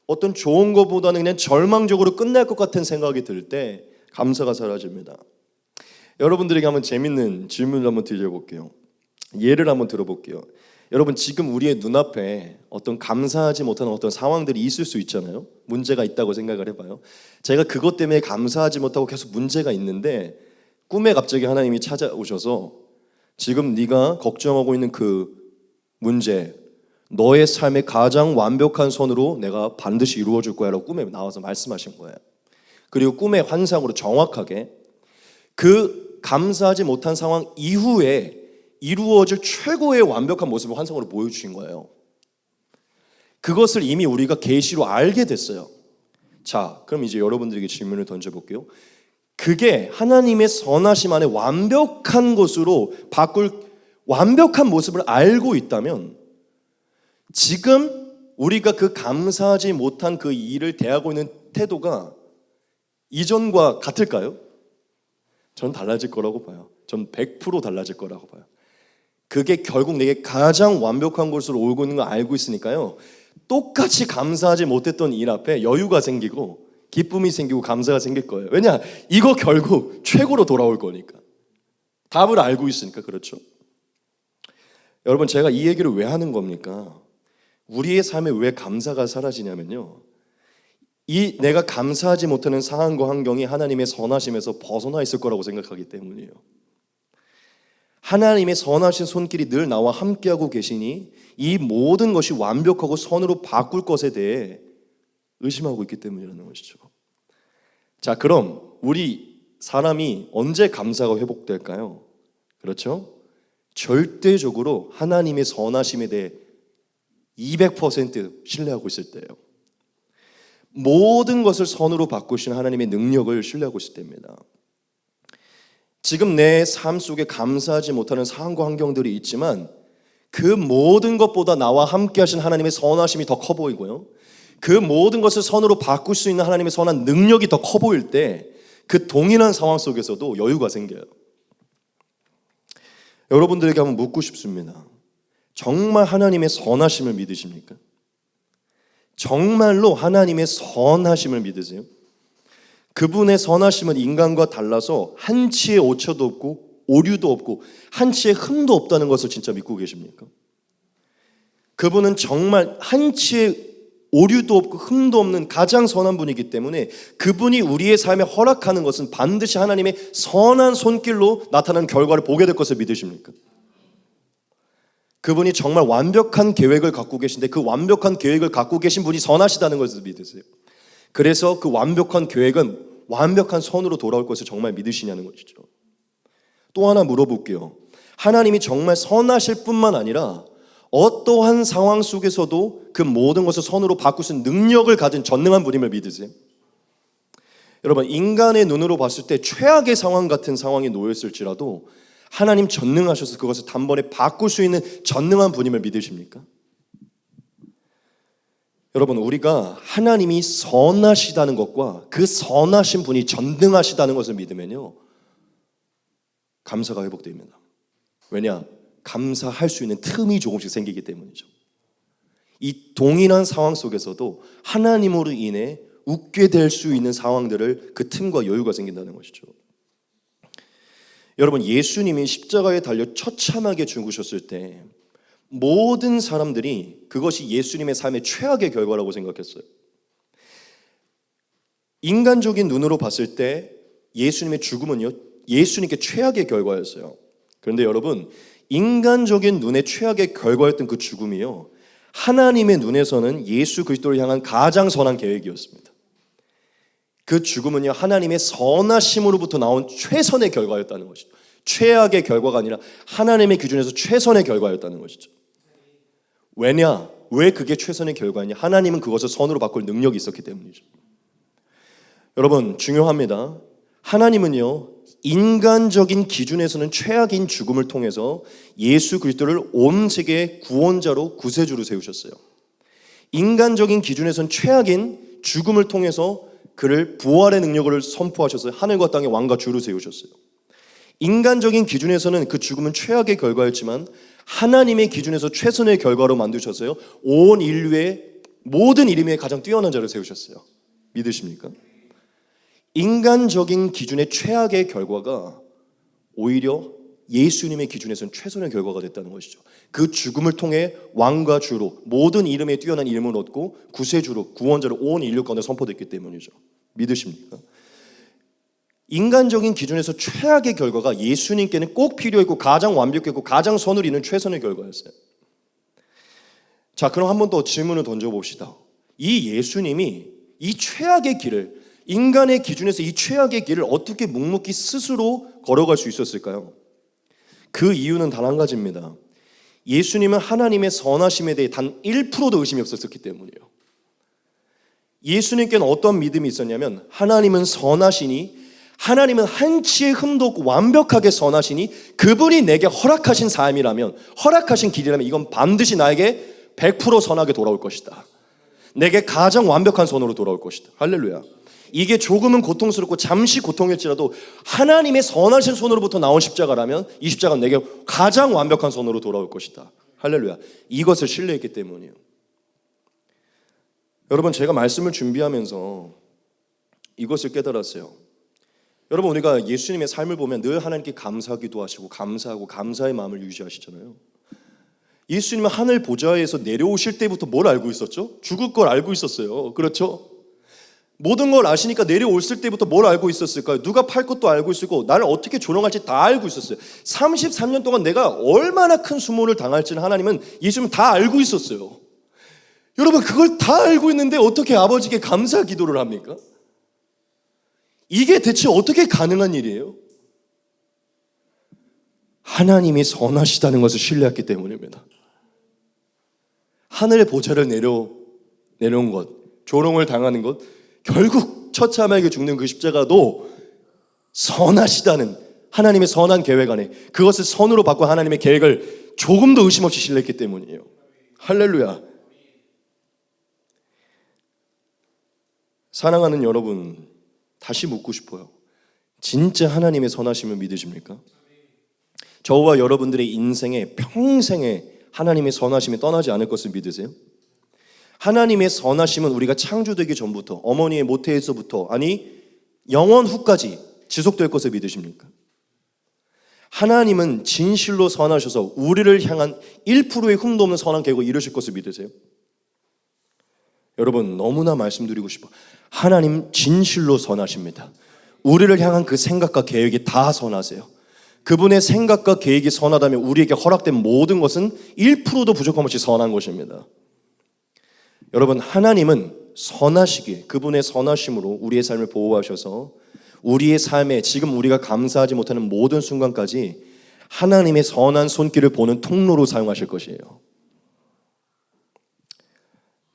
어떤 좋은 것보다는 그냥 절망적으로 끝날 것 같은 생각이 들 때 감사가 사라집니다. 여러분들에게 한번 재밌는 질문을 한번 드려볼게요. 예를 한번 들어볼게요. 여러분, 지금 우리의 눈앞에 어떤 감사하지 못하는 어떤 상황들이 있을 수 있잖아요. 문제가 있다고 생각을 해봐요. 제가 그것 때문에 감사하지 못하고 계속 문제가 있는데 꿈에 갑자기 하나님이 찾아오셔서 지금 네가 걱정하고 있는 그 문제, 너의 삶의 가장 완벽한 선으로 내가 반드시 이루어줄 거야 라고 꿈에 나와서 말씀하신 거예요. 그리고 꿈의 환상으로 정확하게 그 감사하지 못한 상황 이후에 이루어질 최고의 완벽한 모습을 환상으로 보여주신 거예요. 그것을 이미 우리가 계시로 알게 됐어요. 자, 그럼 이제 여러분들에게 질문을 던져볼게요. 그게 하나님의 선하심 안에 완벽한 것으로 바꿀 완벽한 모습을 알고 있다면 지금 우리가 그 감사하지 못한 그 일을 대하고 있는 태도가 이전과 같을까요? 전 달라질 거라고 봐요. 전 100% 달라질 거라고 봐요. 그게 결국 내게 가장 완벽한 곳으로 오고 있는 걸 알고 있으니까요. 똑같이 감사하지 못했던 일 앞에 여유가 생기고 기쁨이 생기고 감사가 생길 거예요. 왜냐? 이거 결국 최고로 돌아올 거니까. 답을 알고 있으니까. 그렇죠? 여러분, 제가 이 얘기를 왜 하는 겁니까? 우리의 삶에 왜 감사가 사라지냐면요, 이 내가 감사하지 못하는 상황과 환경이 하나님의 선하심에서 벗어나 있을 거라고 생각하기 때문이에요. 하나님의 선하신 손길이 늘 나와 함께하고 계시니 이 모든 것이 완벽하고 선으로 바꿀 것에 대해 의심하고 있기 때문이라는 것이죠. 자, 그럼 우리 사람이 언제 감사가 회복될까요? 그렇죠? 절대적으로 하나님의 선하심에 대해 200% 신뢰하고 있을 때예요. 모든 것을 선으로 바꾸신 하나님의 능력을 신뢰하고 있을 때입니다. 지금 내 삶 속에 감사하지 못하는 상황과 환경들이 있지만 그 모든 것보다 나와 함께 하신 하나님의 선하심이 더 커 보이고요, 그 모든 것을 선으로 바꿀 수 있는 하나님의 선한 능력이 더 커 보일 때 그 동일한 상황 속에서도 여유가 생겨요. 여러분들에게 한번 묻고 싶습니다. 정말 하나님의 선하심을 믿으십니까? 정말로 하나님의 선하심을 믿으세요? 그분의 선하심은 인간과 달라서 한치의 오차도 없고 오류도 없고 한치의 흠도 없다는 것을 진짜 믿고 계십니까? 그분은 정말 한치의 오류도 없고 흠도 없는 가장 선한 분이기 때문에 그분이 우리의 삶에 허락하는 것은 반드시 하나님의 선한 손길로 나타나는 결과를 보게 될 것을 믿으십니까? 그분이 정말 완벽한 계획을 갖고 계신데 그 완벽한 계획을 갖고 계신 분이 선하시다는 것을 믿으세요. 그래서 그 완벽한 계획은 완벽한 선으로 돌아올 것을 정말 믿으시냐는 것이죠. 또 하나 물어볼게요. 하나님이 정말 선하실 뿐만 아니라 어떠한 상황 속에서도 그 모든 것을 선으로 바꿀 수 있는 능력을 가진 전능한 분임을 믿으세요? 여러분, 인간의 눈으로 봤을 때 최악의 상황 같은 상황에 놓였을지라도 하나님 전능하셔서 그것을 단번에 바꿀 수 있는 전능한 분임을 믿으십니까? 여러분, 우리가 하나님이 선하시다는 것과 그 선하신 분이 전능하시다는 것을 믿으면요, 감사가 회복됩니다. 왜냐? 감사할 수 있는 틈이 조금씩 생기기 때문이죠. 이 동일한 상황 속에서도 하나님으로 인해 웃게 될 수 있는 상황들을 그 틈과 여유가 생긴다는 것이죠. 여러분, 예수님이 십자가에 달려 처참하게 죽으셨을 때 모든 사람들이 그것이 예수님의 삶의 최악의 결과라고 생각했어요. 인간적인 눈으로 봤을 때 예수님의 죽음은요, 예수님께 최악의 결과였어요. 그런데 여러분, 인간적인 눈의 최악의 결과였던 그 죽음이요, 하나님의 눈에서는 예수 그리스도를 향한 가장 선한 계획이었습니다. 그 죽음은요, 하나님의 선하심으로부터 나온 최선의 결과였다는 것이죠. 최악의 결과가 아니라 하나님의 기준에서 최선의 결과였다는 것이죠. 왜냐? 왜 그게 최선의 결과냐? 하나님은 그것을 선으로 바꿀 능력이 있었기 때문이죠. 여러분, 중요합니다. 하나님은요, 인간적인 기준에서는 최악인 죽음을 통해서 예수 그리스도를 온 세계의 구원자로 구세주로 세우셨어요. 인간적인 기준에서는 최악인 죽음을 통해서 그를 부활의 능력을 선포하셨어요. 하늘과 땅의 왕과 주로 세우셨어요. 인간적인 기준에서는 그 죽음은 최악의 결과였지만 하나님의 기준에서 최선의 결과로 만드셨어요. 온 인류의 모든 이름 위에 가장 뛰어난 자를 세우셨어요. 믿으십니까? 인간적인 기준의 최악의 결과가 오히려 예수님의 기준에서는 최선의 결과가 됐다는 것이죠. 그 죽음을 통해 왕과 주로 모든 이름에 뛰어난 이름을 얻고 구세주로 구원자로 온 인류 가운데 선포됐기 때문이죠. 믿으십니까? 인간적인 기준에서 최악의 결과가 예수님께는 꼭 필요했고 가장 완벽했고 가장 선을 이룬 최선의 결과였어요. 자, 그럼 한 번 더 질문을 던져봅시다. 이 예수님이 이 최악의 길을, 인간의 기준에서 이 최악의 길을 어떻게 묵묵히 스스로 걸어갈 수 있었을까요? 그 이유는 단 한 가지입니다. 예수님은 하나님의 선하심에 대해 단 1%도 의심이 없었기 때문이에요. 예수님께는 어떤 믿음이 있었냐면 하나님은 선하시니, 하나님은 한치의 흠도 없고 완벽하게 선하시니 그분이 내게 허락하신 삶이라면, 허락하신 길이라면 이건 반드시 나에게 100% 선하게 돌아올 것이다. 내게 가장 완벽한 선으로 돌아올 것이다. 할렐루야. 이게 조금은 고통스럽고 잠시 고통일지라도 하나님의 선하신 손으로부터 나온 십자가라면 이 십자가는 내게 가장 완벽한 손으로 돌아올 것이다. 할렐루야. 이것을 신뢰했기 때문이에요. 여러분, 제가 말씀을 준비하면서 이것을 깨달았어요. 여러분, 우리가 예수님의 삶을 보면 늘 하나님께 감사하기도 하시고 감사하고 감사의 마음을 유지하시잖아요. 예수님은 하늘 보좌에서 내려오실 때부터 뭘 알고 있었죠? 죽을 걸 알고 있었어요. 그렇죠? 모든 걸 아시니까 내려오실 때부터 뭘 알고 있었을까요? 누가 팔 것도 알고 있었고 나를 어떻게 조롱할지 다 알고 있었어요. 33년 동안 내가 얼마나 큰 수모를 당할지는 하나님은, 예수님은 다 알고 있었어요. 여러분, 그걸 다 알고 있는데 어떻게 아버지께 감사 기도를 합니까? 이게 대체 어떻게 가능한 일이에요? 하나님이 선하시다는 것을 신뢰했기 때문입니다. 하늘의 보좌를 내려온 것, 조롱을 당하는 것, 결국 처참하게 죽는 그 십자가도 선하시다는 하나님의 선한 계획 안에 그것을 선으로 바꿔 하나님의 계획을 조금도 의심 없이 신뢰했기 때문이에요. 할렐루야. 사랑하는 여러분, 다시 묻고 싶어요. 진짜 하나님의 선하심을 믿으십니까? 저와 여러분들의 인생에 평생에 하나님의 선하심이 떠나지 않을 것을 믿으세요? 하나님의 선하심은 우리가 창조되기 전부터, 어머니의 모태에서부터, 아니 영원 후까지 지속될 것을 믿으십니까? 하나님은 진실로 선하셔서 우리를 향한 1%의 흠도 없는 선한 계획을 이루실 것을 믿으세요? 여러분 너무나 말씀드리고 싶어. 하나님 진실로 선하십니다. 우리를 향한 그 생각과 계획이 다 선하세요. 그분의 생각과 계획이 선하다면 우리에게 허락된 모든 것은 1%도 부족함 없이 선한 것입니다. 여러분 하나님은 선하시기에 그분의 선하심으로 우리의 삶을 보호하셔서 우리의 삶에 지금 우리가 감사하지 못하는 모든 순간까지 하나님의 선한 손길을 보는 통로로 사용하실 것이에요.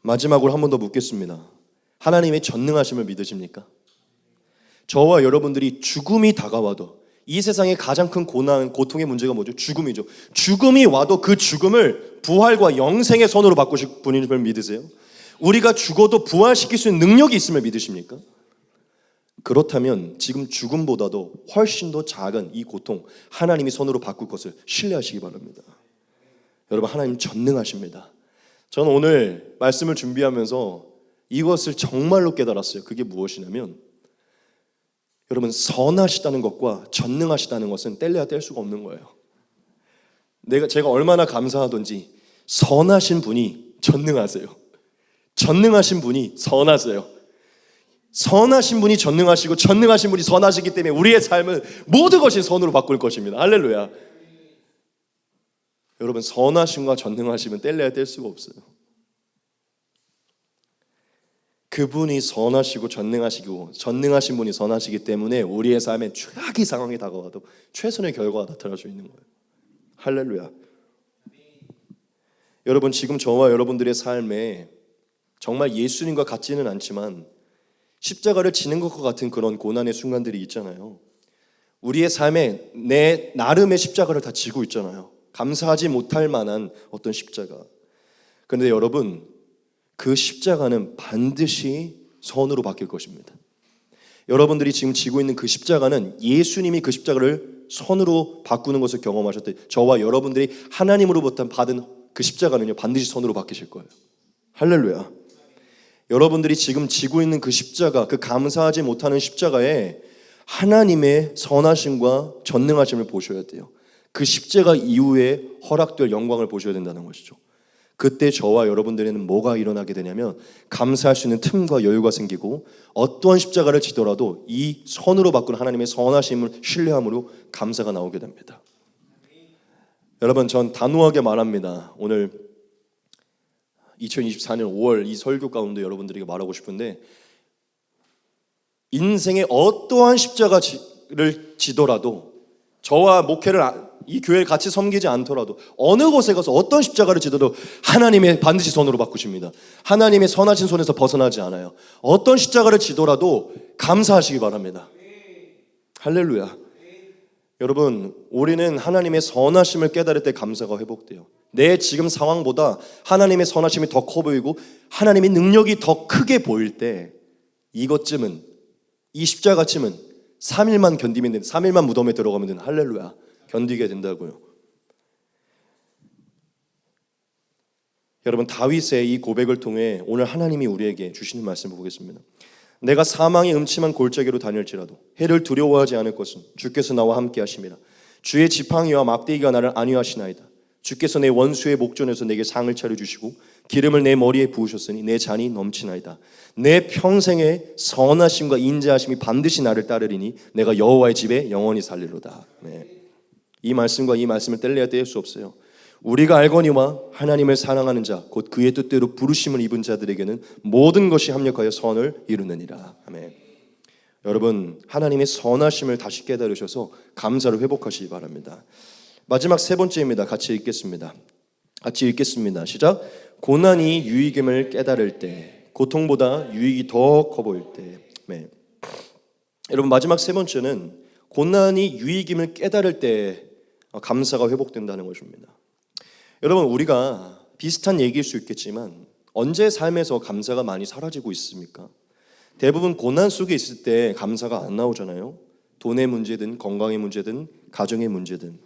마지막으로 한 번 더 묻겠습니다. 하나님의 전능하심을 믿으십니까? 저와 여러분들이 죽음이 다가와도 이 세상의 가장 큰 고난, 고통의 문제가 뭐죠? 죽음이죠. 죽음이 와도 그 죽음을 부활과 영생의 선으로 바꾸실 분임을 믿으세요? 우리가 죽어도 부활시킬 수 있는 능력이 있음을 믿으십니까? 그렇다면 지금 죽음보다도 훨씬 더 작은 이 고통 하나님이 선으로 바꿀 것을 신뢰하시기 바랍니다. 여러분 하나님 전능하십니다. 저는 오늘 말씀을 준비하면서 이것을 정말로 깨달았어요. 그게 무엇이냐면 여러분 선하시다는 것과 전능하시다는 것은 뗄래야 뗄 수가 없는 거예요. 제가 얼마나 감사하던지 선하신 분이 전능하세요. 전능하신 분이 선하세요. 선하신 분이 전능하시고 전능하신 분이 선하시기 때문에 우리의 삶은 모든 것이 선으로 바꿀 것입니다. 할렐루야. 여러분 선하심과 전능하심은 뗄래야 뗄 수가 없어요. 그분이 선하시고 전능하시고 전능하신 분이 선하시기 때문에 우리의 삶에 최악의 상황이 다가와도 최선의 결과가 나타날 수 있는 거예요. 할렐루야. 여러분 지금 저와 여러분들의 삶에 정말 예수님과 같지는 않지만 십자가를 지는 것과 같은 그런 고난의 순간들이 있잖아요. 우리의 삶에 내 나름의 십자가를 다 지고 있잖아요. 감사하지 못할 만한 어떤 십자가. 그런데 여러분 그 십자가는 반드시 선으로 바뀔 것입니다. 여러분들이 지금 지고 있는 그 십자가는 예수님이 그 십자가를 선으로 바꾸는 것을 경험하셨듯 저와 여러분들이 하나님으로부터 받은 그 십자가는요 반드시 선으로 바뀌실 거예요. 할렐루야. 여러분들이 지금 지고 있는 그 십자가, 그 감사하지 못하는 십자가에 하나님의 선하심과 전능하심을 보셔야 돼요. 그 십자가 이후에 허락될 영광을 보셔야 된다는 것이죠. 그때 저와 여러분들에는 뭐가 일어나게 되냐면 감사할 수 있는 틈과 여유가 생기고 어떠한 십자가를 지더라도 이 선으로 바꾼 하나님의 선하심을 신뢰함으로 감사가 나오게 됩니다. 여러분 전 단호하게 말합니다. 오늘 2024년 5월 이 설교 가운데 여러분들에게 말하고 싶은데 인생의 어떠한 십자가를 지더라도 저와 목회를 이 교회를 같이 섬기지 않더라도 어느 곳에 가서 어떤 십자가를 지더라도 하나님의 반드시 손으로 바꾸십니다. 하나님의 선하신 손에서 벗어나지 않아요. 어떤 십자가를 지더라도 감사하시기 바랍니다. 할렐루야. 여러분 우리는 하나님의 선하심을 깨달을 때 감사가 회복돼요. 내 지금 상황보다 하나님의 선하심이 더 커 보이고 하나님의 능력이 더 크게 보일 때 이것쯤은 이 십자가쯤은 3일만 견디면 되는 3일만 무덤에 들어가면 되는 할렐루야 견디게 된다고요. 여러분 다윗의 이 고백을 통해 오늘 하나님이 우리에게 주시는 말씀을 보겠습니다. 내가 사망의 음침한 골짜기로 다닐지라도 해를 두려워하지 않을 것은 주께서 나와 함께 하심이라. 주의 지팡이와 막대기가 나를 안위하시나이다. 주께서 내 원수의 목전에서 내게 상을 차려주시고 기름을 내 머리에 부으셨으니 내 잔이 넘치나이다. 내 평생의 선하심과 인자하심이 반드시 나를 따르리니 내가 여호와의 집에 영원히 살리로다. 네. 이 말씀과 이 말씀을 뗄래야 뗄 수 없어요. 우리가 알거니와 하나님을 사랑하는 자 곧 그의 뜻대로 부르심을 입은 자들에게는 모든 것이 합력하여 선을 이루느니라. 아멘. 여러분 하나님의 선하심을 다시 깨달으셔서 감사를 회복하시기 바랍니다. 마지막 세 번째입니다. 같이 읽겠습니다. 시작. 고난이 유익임을 깨달을 때 고통보다 유익이 더 커 보일 때. 네. 여러분 마지막 세 번째는 고난이 유익임을 깨달을 때 감사가 회복된다는 것입니다. 여러분 우리가 비슷한 얘기일 수 있겠지만 언제 삶에서 감사가 많이 사라지고 있습니까? 대부분 고난 속에 있을 때 감사가 안 나오잖아요. 돈의 문제든 건강의 문제든 가정의 문제든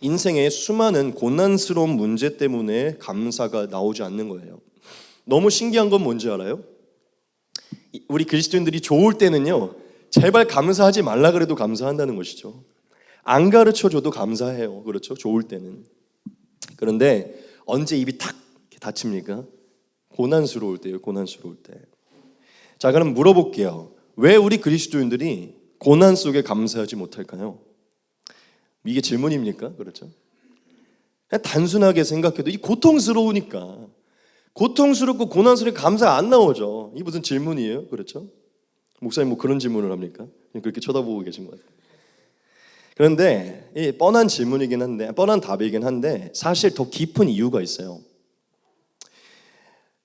인생의 수많은 고난스러운 문제 때문에 감사가 나오지 않는 거예요. 너무 신기한 건 뭔지 알아요? 우리 그리스도인들이 좋을 때는요 제발 감사하지 말라 그래도 감사한다는 것이죠. 안 가르쳐줘도 감사해요. 그렇죠? 좋을 때는. 그런데 언제 입이 탁 닫힙니까? 고난스러울 때예요. 고난스러울 때. 자, 그럼 물어볼게요. 왜 우리 그리스도인들이 고난 속에 감사하지 못할까요? 이게 질문입니까? 그렇죠? 그냥 단순하게 생각해도 이 고통스러우니까, 고통스럽고 고난스럽게 감사 안 나오죠. 이게 무슨 질문이에요? 그렇죠? 목사님 뭐 그런 질문을 합니까? 그렇게 쳐다보고 계신 것 같아요. 그런데 이 뻔한 질문이긴 한데, 뻔한 답이긴 한데 사실 더 깊은 이유가 있어요.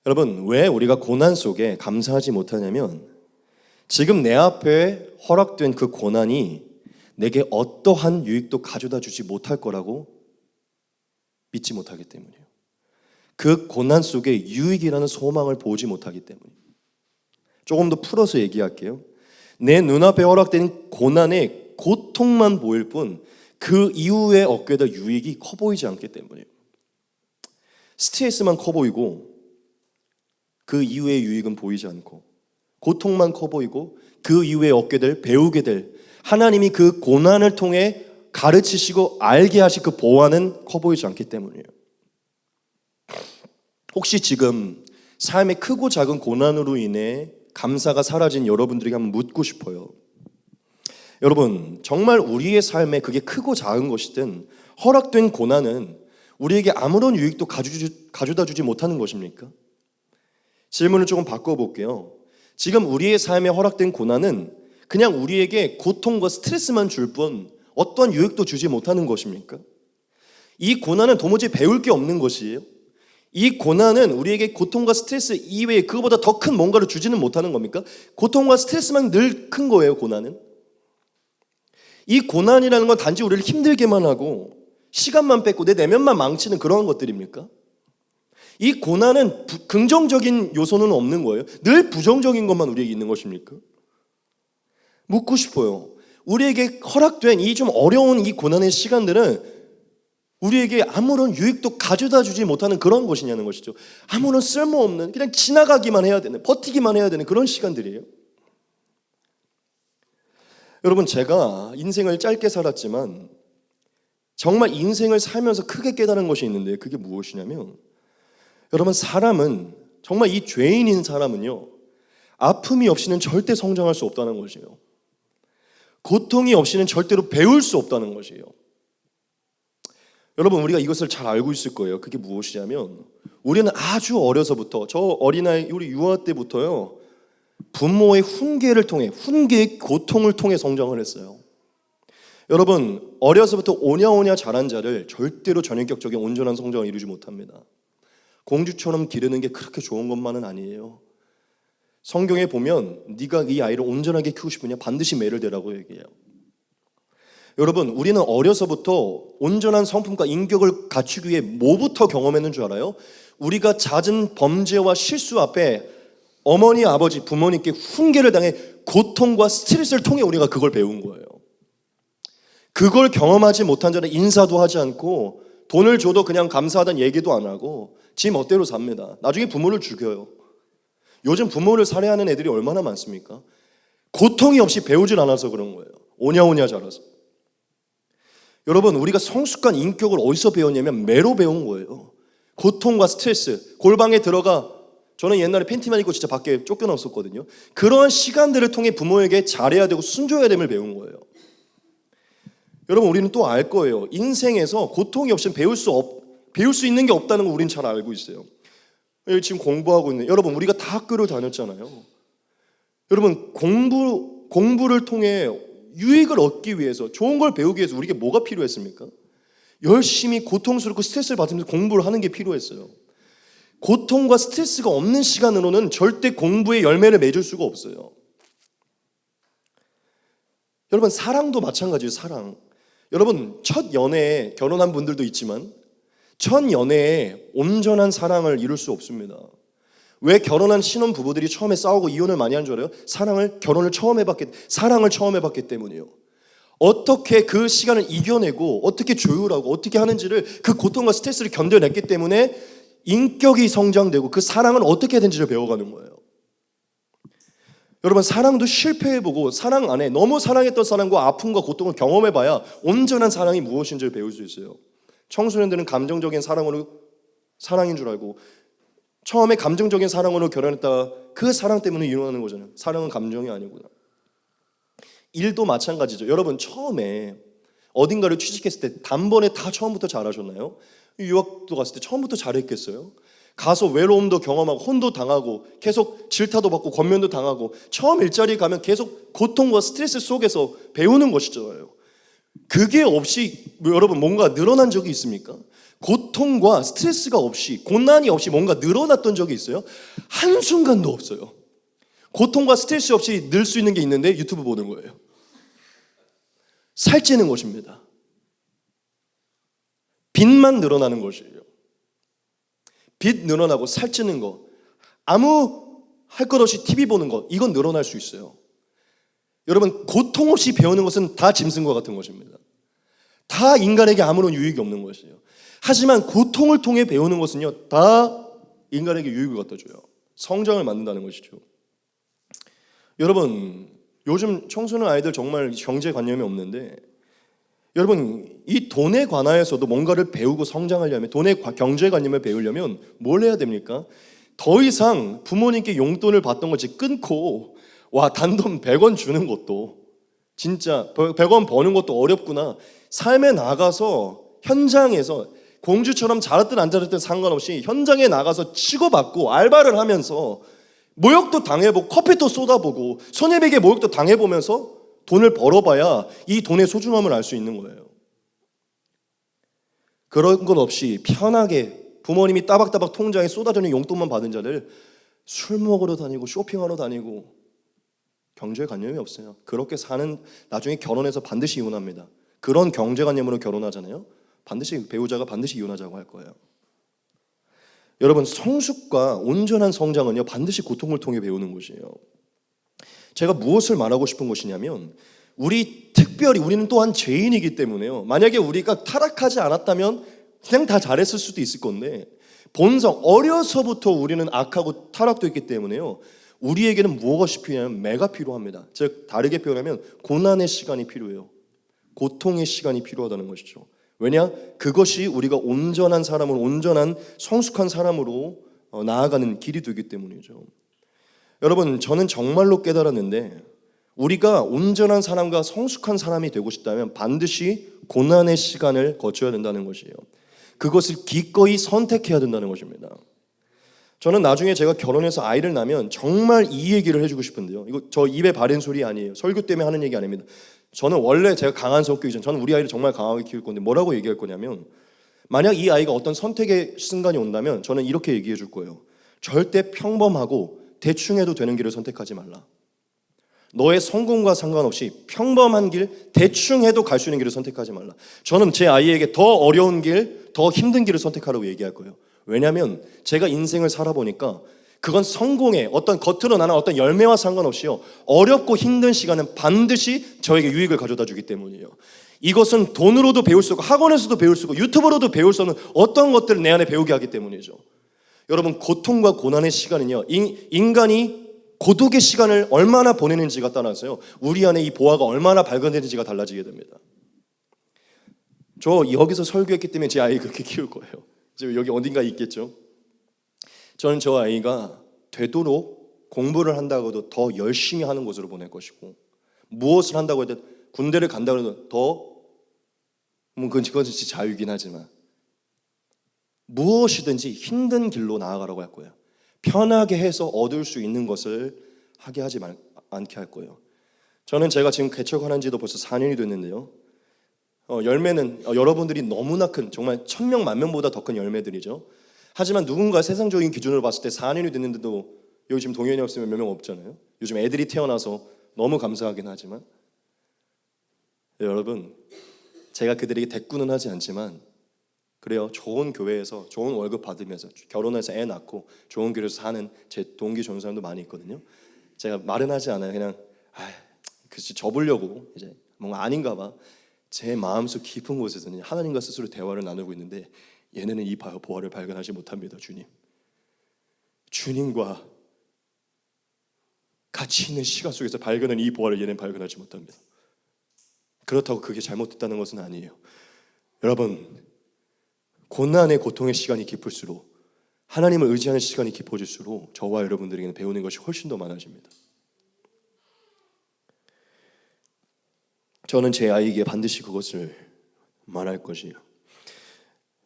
여러분, 왜 우리가 고난 속에 감사하지 못하냐면 지금 내 앞에 허락된 그 고난이 내게 어떠한 유익도 가져다 주지 못할 거라고 믿지 못하기 때문이에요. 그 고난 속에 유익이라는 소망을 보지 못하기 때문이에요. 조금 더 풀어서 얘기할게요. 내 눈앞에 허락된 고난의 고통만 보일 뿐 그 이후에 얻게 될 유익이 커 보이지 않기 때문이에요. 스트레스만 커 보이고 그 이후의 유익은 보이지 않고, 고통만 커 보이고 그 이후에 얻게 될, 배우게 될, 하나님이 그 고난을 통해 가르치시고 알게 하실 그 보완은 커 보이지 않기 때문이에요. 혹시 지금 삶의 크고 작은 고난으로 인해 감사가 사라진 여러분들에게 한번 묻고 싶어요. 여러분, 정말 우리의 삶에 그게 크고 작은 것이든 허락된 고난은 우리에게 아무런 유익도 가져다 주지 못하는 것입니까? 질문을 조금 바꿔볼게요. 지금 우리의 삶에 허락된 고난은 그냥 우리에게 고통과 스트레스만 줄 뿐 어떠한 유익도 주지 못하는 것입니까? 이 고난은 도무지 배울 게 없는 것이에요. 이 고난은 우리에게 고통과 스트레스 이외에 그거보다 더 큰 뭔가를 주지는 못하는 겁니까? 고통과 스트레스만 늘 큰 거예요, 고난은. 이 고난이라는 건 단지 우리를 힘들게만 하고 시간만 뺏고 내 내면만 망치는 그런 것들입니까? 이 고난은 긍정적인 요소는 없는 거예요. 늘 부정적인 것만 우리에게 있는 것입니까? 묻고 싶어요. 우리에게 허락된 이 좀 어려운 이 고난의 시간들은 우리에게 아무런 유익도 가져다 주지 못하는 그런 것이냐는 것이죠. 아무런 쓸모없는, 그냥 지나가기만 해야 되는, 버티기만 해야 되는 그런 시간들이에요. 여러분, 제가 인생을 짧게 살았지만 정말 인생을 살면서 크게 깨달은 것이 있는데, 그게 무엇이냐면, 여러분, 사람은, 정말 이 죄인인 사람은요, 아픔이 없이는 절대 성장할 수 없다는 것이에요. 고통이 없이는 절대로 배울 수 없다는 것이에요. 여러분, 우리가 이것을 잘 알고 있을 거예요. 그게 무엇이냐면, 우리는 아주 어려서부터, 저 어린아이, 우리 유아 때부터요, 부모의 훈계를 통해, 훈계의 고통을 통해 성장을 했어요. 여러분, 어려서부터 오냐오냐 자란 자를 절대로 전인격적인 온전한 성장을 이루지 못합니다. 공주처럼 기르는 게 그렇게 좋은 것만은 아니에요. 성경에 보면 네가 이 아이를 온전하게 키우고 싶으냐 반드시 매를 대라고 얘기해요. 여러분, 우리는 어려서부터 온전한 성품과 인격을 갖추기 위해 뭐부터 경험했는 줄 알아요? 우리가 잦은 범죄와 실수 앞에 어머니, 아버지, 부모님께 훈계를 당해 고통과 스트레스를 통해 우리가 그걸 배운 거예요. 그걸 경험하지 못한 자는 인사도 하지 않고 돈을 줘도 그냥 감사하다는 얘기도 안 하고 지 멋대로 삽니다. 나중에 부모를 죽여요. 요즘 부모를 살해하는 애들이 얼마나 많습니까? 고통이 없이 배우질 않아서 그런 거예요. 오냐오냐 자라서. 여러분, 우리가 성숙한 인격을 어디서 배웠냐면 매로 배운 거예요. 고통과 스트레스, 골방에 들어가, 저는 옛날에 팬티만 입고 진짜 밖에 쫓겨났었거든요. 그러한 시간들을 통해 부모에게 잘해야 되고 순종해야 됨을 배운 거예요. 여러분, 우리는 또 알 거예요. 인생에서 고통이 없이는 배울 수 있는 게 없다는 거 우리는 잘 알고 있어요. 지금 공부하고 있는 여러분, 우리가 다 학교를 다녔잖아요. 여러분, 공부를 통해 유익을 얻기 위해서, 좋은 걸 배우기 위해서 우리에게 뭐가 필요했습니까? 열심히 고통스럽고 스트레스를 받으면서 공부를 하는 게 필요했어요. 고통과 스트레스가 없는 시간으로는 절대 공부의 열매를 맺을 수가 없어요. 여러분, 사랑도 마찬가지예요. 사랑. 여러분, 첫 연애에, 결혼한 분들도 있지만 첫 연애에 온전한 사랑을 이룰 수 없습니다. 왜 결혼한 신혼부부들이 처음에 싸우고 이혼을 많이 하는 줄 알아요? 사랑을 처음 해봤기 때문이에요. 어떻게 그 시간을 이겨내고 어떻게 조율하고 어떻게 하는지를, 그 고통과 스트레스를 견뎌냈기 때문에 인격이 성장되고 그 사랑은 어떻게 되는지를 배워가는 거예요. 여러분, 사랑도 실패해보고 사랑 안에 너무 사랑했던 사랑과 아픔과 고통을 경험해봐야 온전한 사랑이 무엇인지를 배울 수 있어요. 청소년들은 감정적인 사랑으로 사랑인 줄 알고 처음에 감정적인 사랑으로 결혼했다가 그 사랑 때문에 이혼하는 거잖아요. 사랑은 감정이 아니구나. 일도 마찬가지죠. 여러분 처음에 어딘가를 취직했을 때 단번에 다 처음부터 잘하셨나요? 유학도 갔을 때 처음부터 잘했겠어요? 가서 외로움도 경험하고 혼도 당하고 계속 질타도 받고 권면도 당하고 처음 일자리 가면 계속 고통과 스트레스 속에서 배우는 것이잖아요. 그게 없이 여러분 뭔가 늘어난 적이 있습니까? 고통과 스트레스가 없이 고난이 없이 뭔가 늘어났던 적이 있어요? 한순간도 없어요. 고통과 스트레스 없이 늘 수 있는 게 있는데 유튜브 보는 거예요. 살찌는 것입니다. 빚만 늘어나는 것이에요. 빚 늘어나고 살찌는 거, 아무 할 것 없이 TV 보는 거, 이건 늘어날 수 있어요. 여러분 고통 없이 배우는 것은 다 짐승과 같은 것입니다. 다 인간에게 아무런 유익이 없는 것이에요. 하지만 고통을 통해 배우는 것은요, 다 인간에게 유익을 갖다 줘요. 성장을 만든다는 것이죠. 여러분 요즘 청소년 아이들 정말 경제관념이 없는데, 여러분 이 돈에 관하여서도 뭔가를 배우고 성장하려면, 돈의 경제관념을 배우려면 뭘 해야 됩니까? 더 이상 부모님께 용돈을 받던 것이 끊고, 와 단돈 100원 주는 것도 진짜 100원 버는 것도 어렵구나. 삶에 나가서 현장에서 공주처럼 잘했든 안 잘했든 상관없이 현장에 나가서 치고받고 알바를 하면서 모욕도 당해보고 커피도 쏟아보고 손해배기 모욕도 당해보면서 돈을 벌어봐야 이 돈의 소중함을 알 수 있는 거예요. 그런 것 없이 편하게 부모님이 따박따박 통장에 쏟아주는 용돈만 받은 자들 술 먹으러 다니고 쇼핑하러 다니고 경제관념이 없어요. 그렇게 사는, 나중에 결혼해서 반드시 이혼합니다. 그런 경제관념으로 결혼하잖아요. 반드시 배우자가 반드시 이혼하자고 할 거예요. 여러분 성숙과 온전한 성장은요 반드시 고통을 통해 배우는 것이에요. 제가 무엇을 말하고 싶은 것이냐면, 우리는 또한 죄인이기 때문에요. 만약에 우리가 타락하지 않았다면 그냥 다 잘했을 수도 있을 건데, 본성 어려서부터 우리는 악하고 타락도 있기 때문에요. 우리에게는 무엇이 필요하냐면 매가 필요합니다. 즉 다르게 표현하면 고난의 시간이 필요해요. 고통의 시간이 필요하다는 것이죠. 왜냐? 그것이 우리가 온전한 사람으로, 온전한 성숙한 사람으로 나아가는 길이 되기 때문이죠. 여러분 저는 정말로 깨달았는데, 우리가 온전한 사람과 성숙한 사람이 되고 싶다면 반드시 고난의 시간을 거쳐야 된다는 것이에요. 그것을 기꺼이 선택해야 된다는 것입니다. 저는 나중에 제가 결혼해서 아이를 낳으면 정말 이 얘기를 해주고 싶은데요, 이거 저 입에 바른 소리 아니에요. 설교 때문에 하는 얘기 아닙니다. 저는 원래 제가 강한 성격이잖아요. 저는 우리 아이를 정말 강하게 키울 건데 뭐라고 얘기할 거냐면, 만약 이 아이가 어떤 선택의 순간이 온다면 저는 이렇게 얘기해 줄 거예요. 절대 평범하고 대충 해도 되는 길을 선택하지 말라. 너의 성공과 상관없이 평범한 길, 대충 해도 갈 수 있는 길을 선택하지 말라. 저는 제 아이에게 더 어려운 길, 더 힘든 길을 선택하라고 얘기할 거예요. 왜냐하면 제가 인생을 살아보니까 그건 성공의 어떤 겉으로 나는 어떤 열매와 상관없이요, 어렵고 힘든 시간은 반드시 저에게 유익을 가져다 주기 때문이에요. 이것은 돈으로도 배울 수 있고 학원에서도 배울 수 있고 유튜브로도 배울 수 없는 어떤 것들을 내 안에 배우게 하기 때문이죠. 여러분 고통과 고난의 시간은요, 인간이 고독의 시간을 얼마나 보내는지가 따라서요, 우리 안에 이 보화가 얼마나 발견되는지가 달라지게 됩니다. 저 여기서 설교했기 때문에 제 아이 그렇게 키울 거예요. 여기 어딘가에 있겠죠. 저는 저 아이가 되도록 공부를 한다고도 더 열심히 하는 곳으로 보낼 것이고, 무엇을 한다고 해도 군대를 간다고 해도 더, 그건 진짜 자유이긴 하지만 무엇이든지 힘든 길로 나아가라고 할 거예요. 편하게 해서 얻을 수 있는 것을 하게 하지 않게 할 거예요. 저는 제가 지금 개척하는 지도 벌써 4년이 됐는데요, 열매는 여러분들이 너무나 큰, 정말 1000명, 10,000명보다 더 큰 열매들이죠. 하지만 누군가 세상적인 기준으로 봤을 때 4년이 됐는데도 여기 지금 동현이 없으면 몇 명 없잖아요. 요즘 애들이 태어나서 너무 감사하긴 하지만, 여러분 제가 그들에게 대꾸는 하지 않지만 그래요, 좋은 교회에서 좋은 월급 받으면서 결혼해서 애 낳고 좋은 교회에서 사는 제 동기 좋은 사람도 많이 있거든요. 제가 말은 하지 않아요. 그냥 글쎄 접으려고 이제 뭔가 아닌가 봐. 제 마음속 깊은 곳에서는 하나님과 스스로 대화를 나누고 있는데, 얘네는 이 보화를 발견하지 못합니다. 주님과 같이 있는 시간 속에서 발견한 이 보화를 얘네는 발견하지 못합니다. 그렇다고 그게 잘못됐다는 것은 아니에요. 여러분 고난의 고통의 시간이 깊을수록 하나님을 의지하는 시간이 깊어질수록 저와 여러분들에게는 배우는 것이 훨씬 더 많아집니다. 저는 제 아이에게 반드시 그것을 말할 것이에요.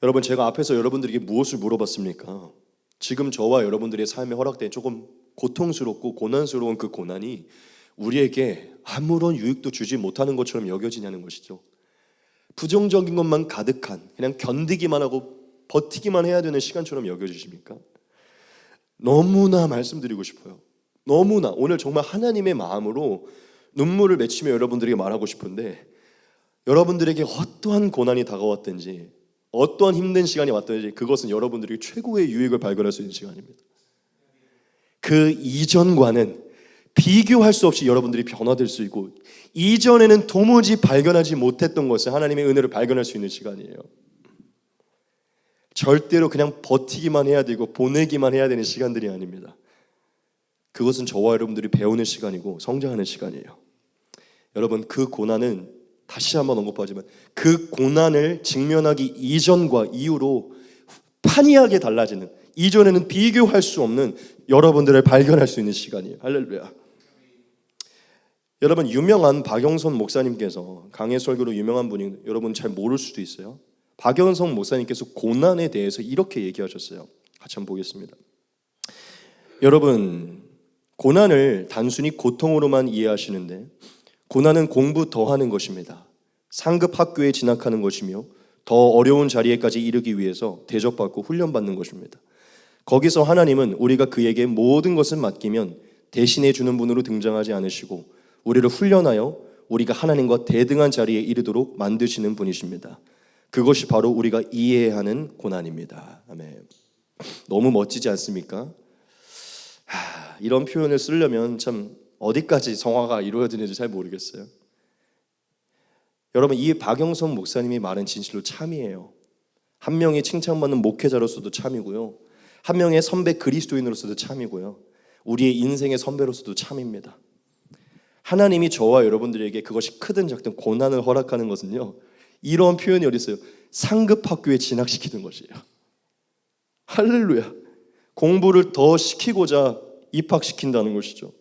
여러분, 제가 앞에서 여러분들에게 무엇을 물어봤습니까? 지금 저와 여러분들의 삶에 허락된 조금 고통스럽고 고난스러운 그 고난이 우리에게 아무런 유익도 주지 못하는 것처럼 여겨지냐는 것이죠. 부정적인 것만 가득한, 그냥 견디기만 하고 버티기만 해야 되는 시간처럼 여겨지십니까? 너무나 말씀드리고 싶어요. 너무나 오늘 정말 하나님의 마음으로 눈물을 맺히며 여러분들에게 말하고 싶은데, 여러분들에게 어떠한 고난이 다가왔든지 어떠한 힘든 시간이 왔든지 그것은 여러분들이 최고의 유익을 발견할 수 있는 시간입니다. 그 이전과는 비교할 수 없이 여러분들이 변화될 수 있고, 이전에는 도무지 발견하지 못했던 것을 하나님의 은혜를 발견할 수 있는 시간이에요. 절대로 그냥 버티기만 해야 되고 보내기만 해야 되는 시간들이 아닙니다. 그것은 저와 여러분들이 배우는 시간이고 성장하는 시간이에요. 여러분, 그 고난은 다시 한번 언급하지만 그 고난을 직면하기 이전과 이후로 판이하게 달라지는, 이전에는 비교할 수 없는 여러분들을 발견할 수 있는 시간이에요. 할렐루야. 여러분, 유명한 박영선 목사님께서, 강해 설교로 유명한 분이 여러분 잘 모를 수도 있어요. 박영선 목사님께서 고난에 대해서 이렇게 얘기하셨어요. 같이 한번 보겠습니다. 여러분, 고난을 단순히 고통으로만 이해하시는데 고난은 공부 더 하는 것입니다. 상급 학교에 진학하는 것이며 더 어려운 자리에까지 이르기 위해서 대접받고 훈련받는 것입니다. 거기서 하나님은 우리가 그에게 모든 것을 맡기면 대신해 주는 분으로 등장하지 않으시고 우리를 훈련하여 우리가 하나님과 대등한 자리에 이르도록 만드시는 분이십니다. 그것이 바로 우리가 이해해야 하는 고난입니다. 아멘. 너무 멋지지 않습니까? 이런 표현을 쓰려면 참 어디까지 성화가 이루어지는지 잘 모르겠어요. 여러분, 이 박영선 목사님이 말은 진실로 참이에요. 한 명이 칭찬받는 목회자로서도 참이고요, 한 명의 선배 그리스도인으로서도 참이고요, 우리의 인생의 선배로서도 참입니다. 하나님이 저와 여러분들에게 그것이 크든 작든 고난을 허락하는 것은요, 이런 표현이 어디 있어요? 상급 학교에 진학시키는 것이에요. 할렐루야. 공부를 더 시키고자 입학시킨다는 것이죠.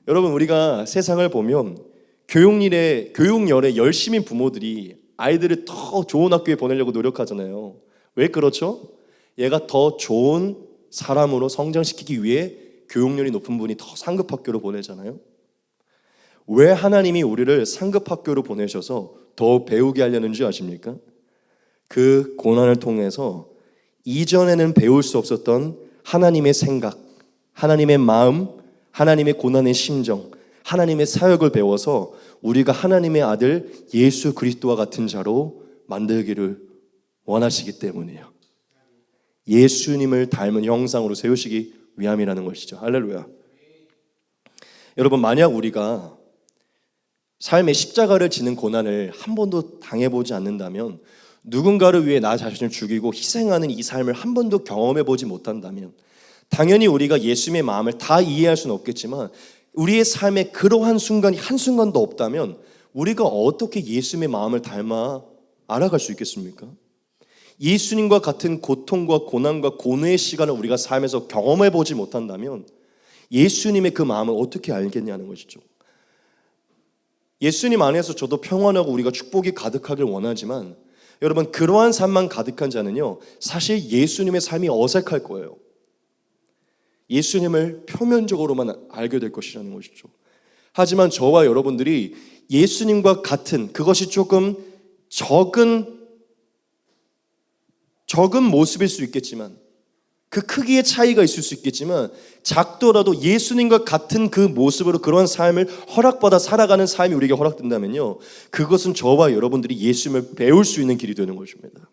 여러분, 우리가 세상을 보면 교육열에 열심인 부모들이 아이들을 더 좋은 학교에 보내려고 노력하잖아요. 왜 그렇죠? 얘가 더 좋은 사람으로 성장시키기 위해 교육열이 높은 분이 더 상급 학교로 보내잖아요. 왜 하나님이 우리를 상급 학교로 보내셔서 더 배우게 하려는 줄 아십니까? 그 고난을 통해서 이전에는 배울 수 없었던 하나님의 생각, 하나님의 마음, 하나님의 고난의 심정, 하나님의 사역을 배워서 우리가 하나님의 아들 예수 그리스도와 같은 자로 만들기를 원하시기 때문이에요. 예수님을 닮은 형상으로 세우시기 위함이라는 것이죠. 할렐루야. 여러분, 만약 우리가 삶의 십자가를 지는 고난을 한 번도 당해보지 않는다면, 누군가를 위해 나 자신을 죽이고 희생하는 이 삶을 한 번도 경험해보지 못한다면, 당연히 우리가 예수님의 마음을 다 이해할 수는 없겠지만 우리의 삶에 그러한 순간이 한순간도 없다면 우리가 어떻게 예수님의 마음을 닮아 알아갈 수 있겠습니까? 예수님과 같은 고통과 고난과 고뇌의 시간을 우리가 삶에서 경험해보지 못한다면 예수님의 그 마음을 어떻게 알겠냐는 것이죠. 예수님 안에서 저도 평안하고 우리가 축복이 가득하길 원하지만, 여러분, 그러한 삶만 가득한 자는요, 사실 예수님의 삶이 어색할 거예요. 예수님을 표면적으로만 알게 될 것이라는 것이죠. 하지만 저와 여러분들이 예수님과 같은, 그것이 조금 적은 모습일 수 있겠지만, 그 크기의 차이가 있을 수 있겠지만, 작더라도 예수님과 같은 그 모습으로 그런 삶을 허락받아 살아가는 삶이 우리에게 허락된다면요, 그것은 저와 여러분들이 예수님을 배울 수 있는 길이 되는 것입니다.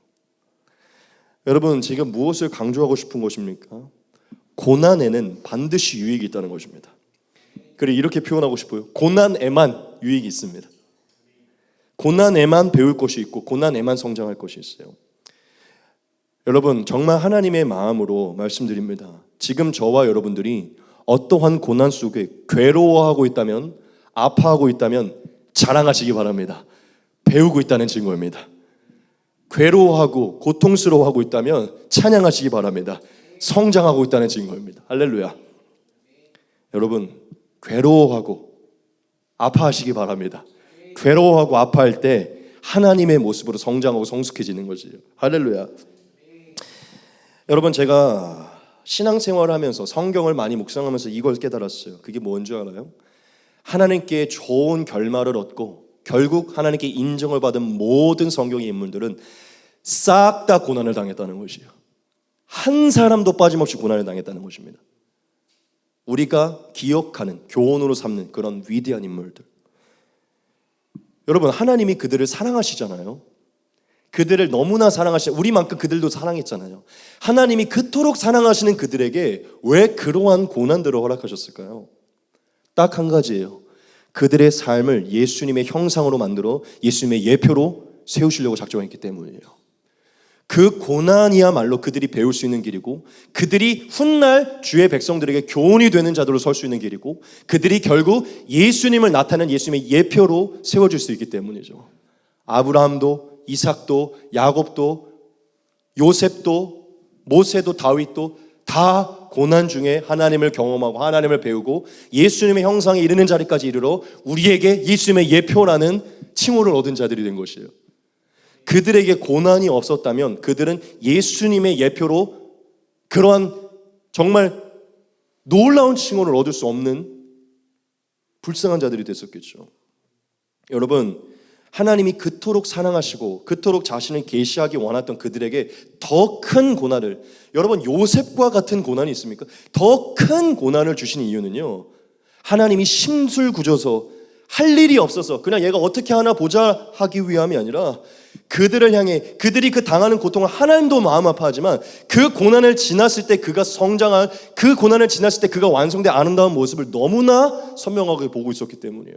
여러분, 제가 무엇을 강조하고 싶은 것입니까? 고난에는 반드시 유익이 있다는 것입니다. 그래, 이렇게 표현하고 싶어요. 고난에만 유익이 있습니다. 고난에만 배울 것이 있고 고난에만 성장할 것이 있어요. 여러분, 정말 하나님의 마음으로 말씀드립니다. 지금 저와 여러분들이 어떠한 고난 속에 괴로워하고 있다면, 아파하고 있다면 자랑하시기 바랍니다. 배우고 있다는 증거입니다. 괴로워하고 고통스러워하고 있다면 찬양하시기 바랍니다. 성장하고 있다는 증거입니다. 할렐루야. 여러분, 괴로워하고 아파하시기 바랍니다. 괴로워하고 아파할 때 하나님의 모습으로 성장하고 성숙해지는 것이에요. 할렐루야. 여러분, 제가 신앙생활을 하면서 성경을 많이 묵상하면서 이걸 깨달았어요. 그게 뭔지 알아요? 하나님께 좋은 결말을 얻고 결국 하나님께 인정을 받은 모든 성경의 인물들은 싹 다 고난을 당했다는 것이에요. 한 사람도 빠짐없이 고난을 당했다는 것입니다. 우리가 기억하는, 교훈으로 삼는 그런 위대한 인물들. 여러분, 하나님이 그들을 사랑하시잖아요. 그들을 너무나 사랑하시잖아요. 우리만큼 그들도 사랑했잖아요. 하나님이 그토록 사랑하시는 그들에게 왜 그러한 고난들을 허락하셨을까요? 딱 한 가지예요. 그들의 삶을 예수님의 형상으로 만들어 예수님의 예표로 세우시려고 작정했기 때문이에요. 그 고난이야말로 그들이 배울 수 있는 길이고, 그들이 훗날 주의 백성들에게 교훈이 되는 자들로 설 수 있는 길이고, 그들이 결국 예수님을 나타내는 예수님의 예표로 세워질 수 있기 때문이죠. 아브라함도, 이삭도, 야곱도, 요셉도, 모세도, 다윗도 다 고난 중에 하나님을 경험하고 하나님을 배우고 예수님의 형상에 이르는 자리까지 이르러 우리에게 예수님의 예표라는 칭호를 얻은 자들이 된 것이에요. 그들에게 고난이 없었다면 그들은 예수님의 예표로 그러한 정말 놀라운 칭호를 얻을 수 없는 불쌍한 자들이 됐었겠죠. 여러분, 하나님이 그토록 사랑하시고 그토록 자신을 계시하기 원했던 그들에게 더 큰 고난을, 여러분, 요셉과 같은 고난이 있습니까? 더 큰 고난을 주신 이유는요, 하나님이 심술궂어서 할 일이 없어서 그냥 얘가 어떻게 하나 보자 하기 위함이 아니라 그들을 향해, 그들이 그 당하는 고통을 하나님도 마음 아파하지만 그 고난을 지났을 때 그가 성장한, 그 고난을 지났을 때 그가 완성된 아름다운 모습을 너무나 선명하게 보고 있었기 때문이에요.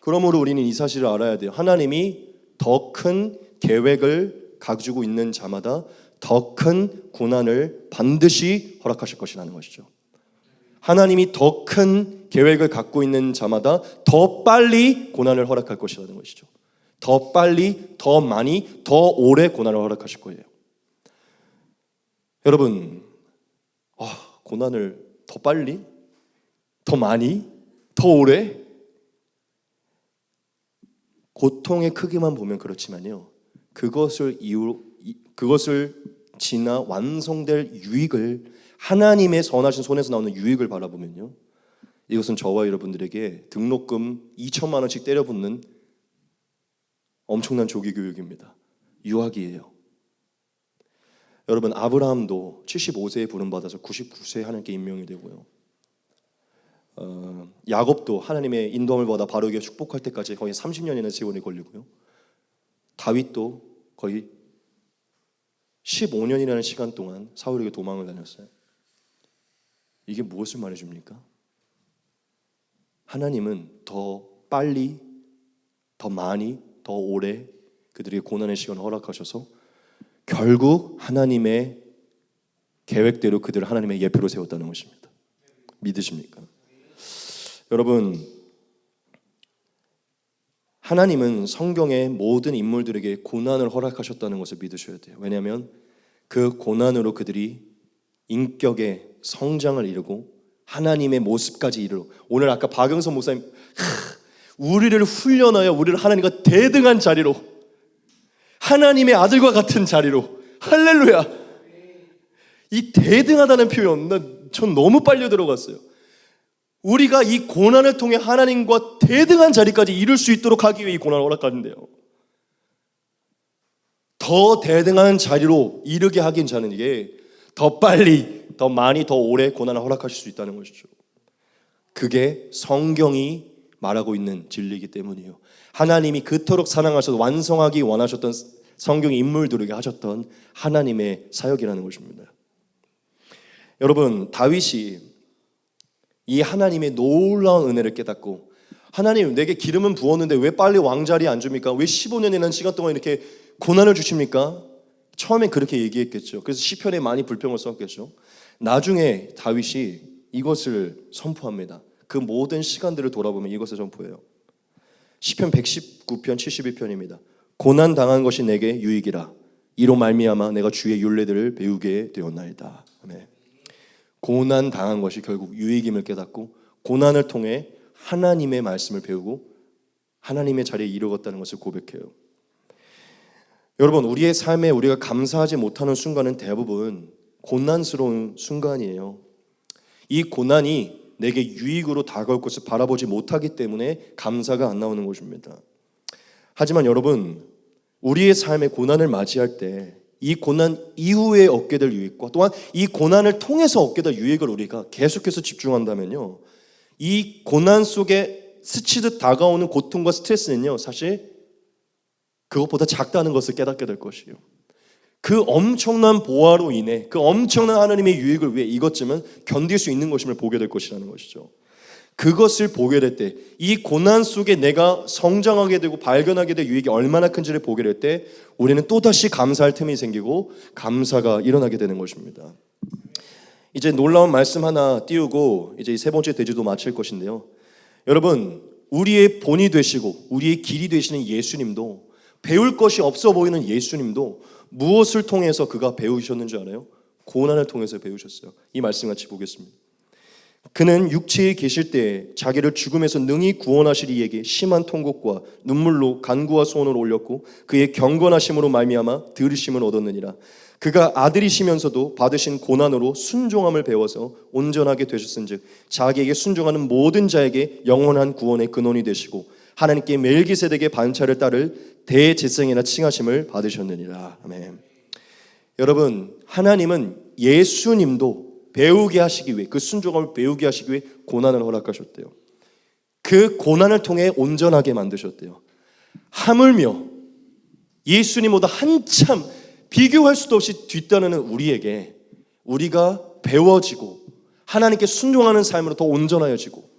그러므로 우리는 이 사실을 알아야 돼요. 하나님이 더 큰 계획을 가지고 있는 자마다 더 큰 고난을 반드시 허락하실 것이라는 것이죠. 하나님이 더 큰 계획을 갖고 있는 자마다 더 빨리 고난을 허락할 것이라는 것이죠. 더 빨리, 더 많이, 더 오래 고난을 허락하실 거예요. 여러분, 고난을 더 빨리, 더 많이, 더 오래? 고통의 크기만 보면 그렇지만요, 그것을 지나 완성될 유익을, 하나님의 선하신 손에서 나오는 유익을 바라보면요, 이것은 저와 여러분들에게 등록금 2천만 원씩 때려붓는 엄청난 조기 교육입니다. 유학이에요. 여러분, 아브라함도 75세에 부름받아서 99세에 하나님께 임명이 되고요, 야곱도 하나님의 인도함을 받아 바로에게 축복할 때까지 거의 30년이나 세월이 걸리고요, 다윗도 거의 15년이라는 시간 동안 사울에게 도망을 다녔어요. 이게 무엇을 말해줍니까? 하나님은 더 빨리, 더 많이, 더 오래 그들에게 고난의 시간을 허락하셔서 결국 하나님의 계획대로 그들을 하나님의 예표로 세웠다는 것입니다. 믿으십니까? 여러분, 하나님은 성경의 모든 인물들에게 고난을 허락하셨다는 것을 믿으셔야 돼요. 왜냐하면 그 고난으로 그들이 인격의 성장을 이루고 하나님의 모습까지 이르러, 오늘 아까 박영선 목사님, 우리를 훈련하여 우리를 하나님과 대등한 자리로, 하나님의 아들과 같은 자리로, 할렐루야. 이 대등하다는 표현, 전 너무 빨려 들어갔어요. 우리가 이 고난을 통해 하나님과 대등한 자리까지 이룰 수 있도록 하기 위해 이 고난을 허락하는데요, 더 대등한 자리로 이르게 하긴 자는 이게 더 빨리, 더 많이, 더 오래 고난을 허락하실 수 있다는 것이죠. 그게 성경이 말하고 있는 진리이기 때문이에요. 하나님이 그토록 사랑하셔서 완성하기 원하셨던 성경 인물들에게 하셨던 하나님의 사역이라는 것입니다. 여러분, 다윗이 이 하나님의 놀라운 은혜를 깨닫고, 하나님, 내게 기름은 부었는데 왜 빨리 왕자리에 안 줍니까? 왜 15년이라는 시간 동안 이렇게 고난을 주십니까? 처음엔 그렇게 얘기했겠죠. 그래서 시편에 많이 불평을 썼겠죠. 나중에 다윗이 이것을 선포합니다. 그 모든 시간들을 돌아보면 이것을 선포해요. 시편 119편 72편입니다. 고난 당한 것이 내게 유익이라. 이로 말미암아 내가 주의 율례들을 배우게 되었나이다. 아멘. 고난 당한 것이 결국 유익임을 깨닫고 고난을 통해 하나님의 말씀을 배우고 하나님의 자리에 이르렀다는 것을 고백해요. 여러분, 우리의 삶에 우리가 감사하지 못하는 순간은 대부분 고난스러운 순간이에요. 이 고난이 내게 유익으로 다가올 것을 바라보지 못하기 때문에 감사가 안 나오는 것입니다. 하지만 여러분, 우리의 삶에 고난을 맞이할 때 이 고난 이후에 얻게 될 유익과 또한 이 고난을 통해서 얻게 될 유익을 우리가 계속해서 집중한다면요, 이 고난 속에 스치듯 다가오는 고통과 스트레스는요, 사실 그것보다 작다는 것을 깨닫게 될 것이에요. 그 엄청난 보화로 인해 그 엄청난 하나님의 유익을 위해 이것쯤은 견딜 수 있는 것임을 보게 될 것이라는 것이죠. 그것을 보게 될 때, 이 고난 속에 내가 성장하게 되고 발견하게 될 유익이 얼마나 큰지를 보게 될 때 우리는 또다시 감사할 틈이 생기고 감사가 일어나게 되는 것입니다. 이제 놀라운 말씀 하나 띄우고 이제 세 번째 대주도 마칠 것인데요, 여러분, 우리의 본이 되시고 우리의 길이 되시는 예수님도, 배울 것이 없어 보이는 예수님도 무엇을 통해서 그가 배우셨는지 알아요? 고난을 통해서 배우셨어요. 이 말씀 같이 보겠습니다. 그는 육체에 계실 때 자기를 죽음에서 능히 구원하실 이에게 심한 통곡과 눈물로 간구와 소원을 올렸고 그의 경건하심으로 말미암아 들으심을 얻었느니라. 그가 아들이시면서도 받으신 고난으로 순종함을 배워서 온전하게 되셨은즉 자기에게 순종하는 모든 자에게 영원한 구원의 근원이 되시고 하나님께 멜기세덱의 반차를 따를 대제사장이라 칭하심을 받으셨느니라. 아멘. 여러분, 하나님은 예수님도 배우게 하시기 위해, 그 순종함을 배우게 하시기 위해 고난을 허락하셨대요. 그 고난을 통해 온전하게 만드셨대요. 하물며 예수님보다 한참 비교할 수도 없이 뒤따르는 우리에게 우리가 배워지고 하나님께 순종하는 삶으로 더 온전하여지고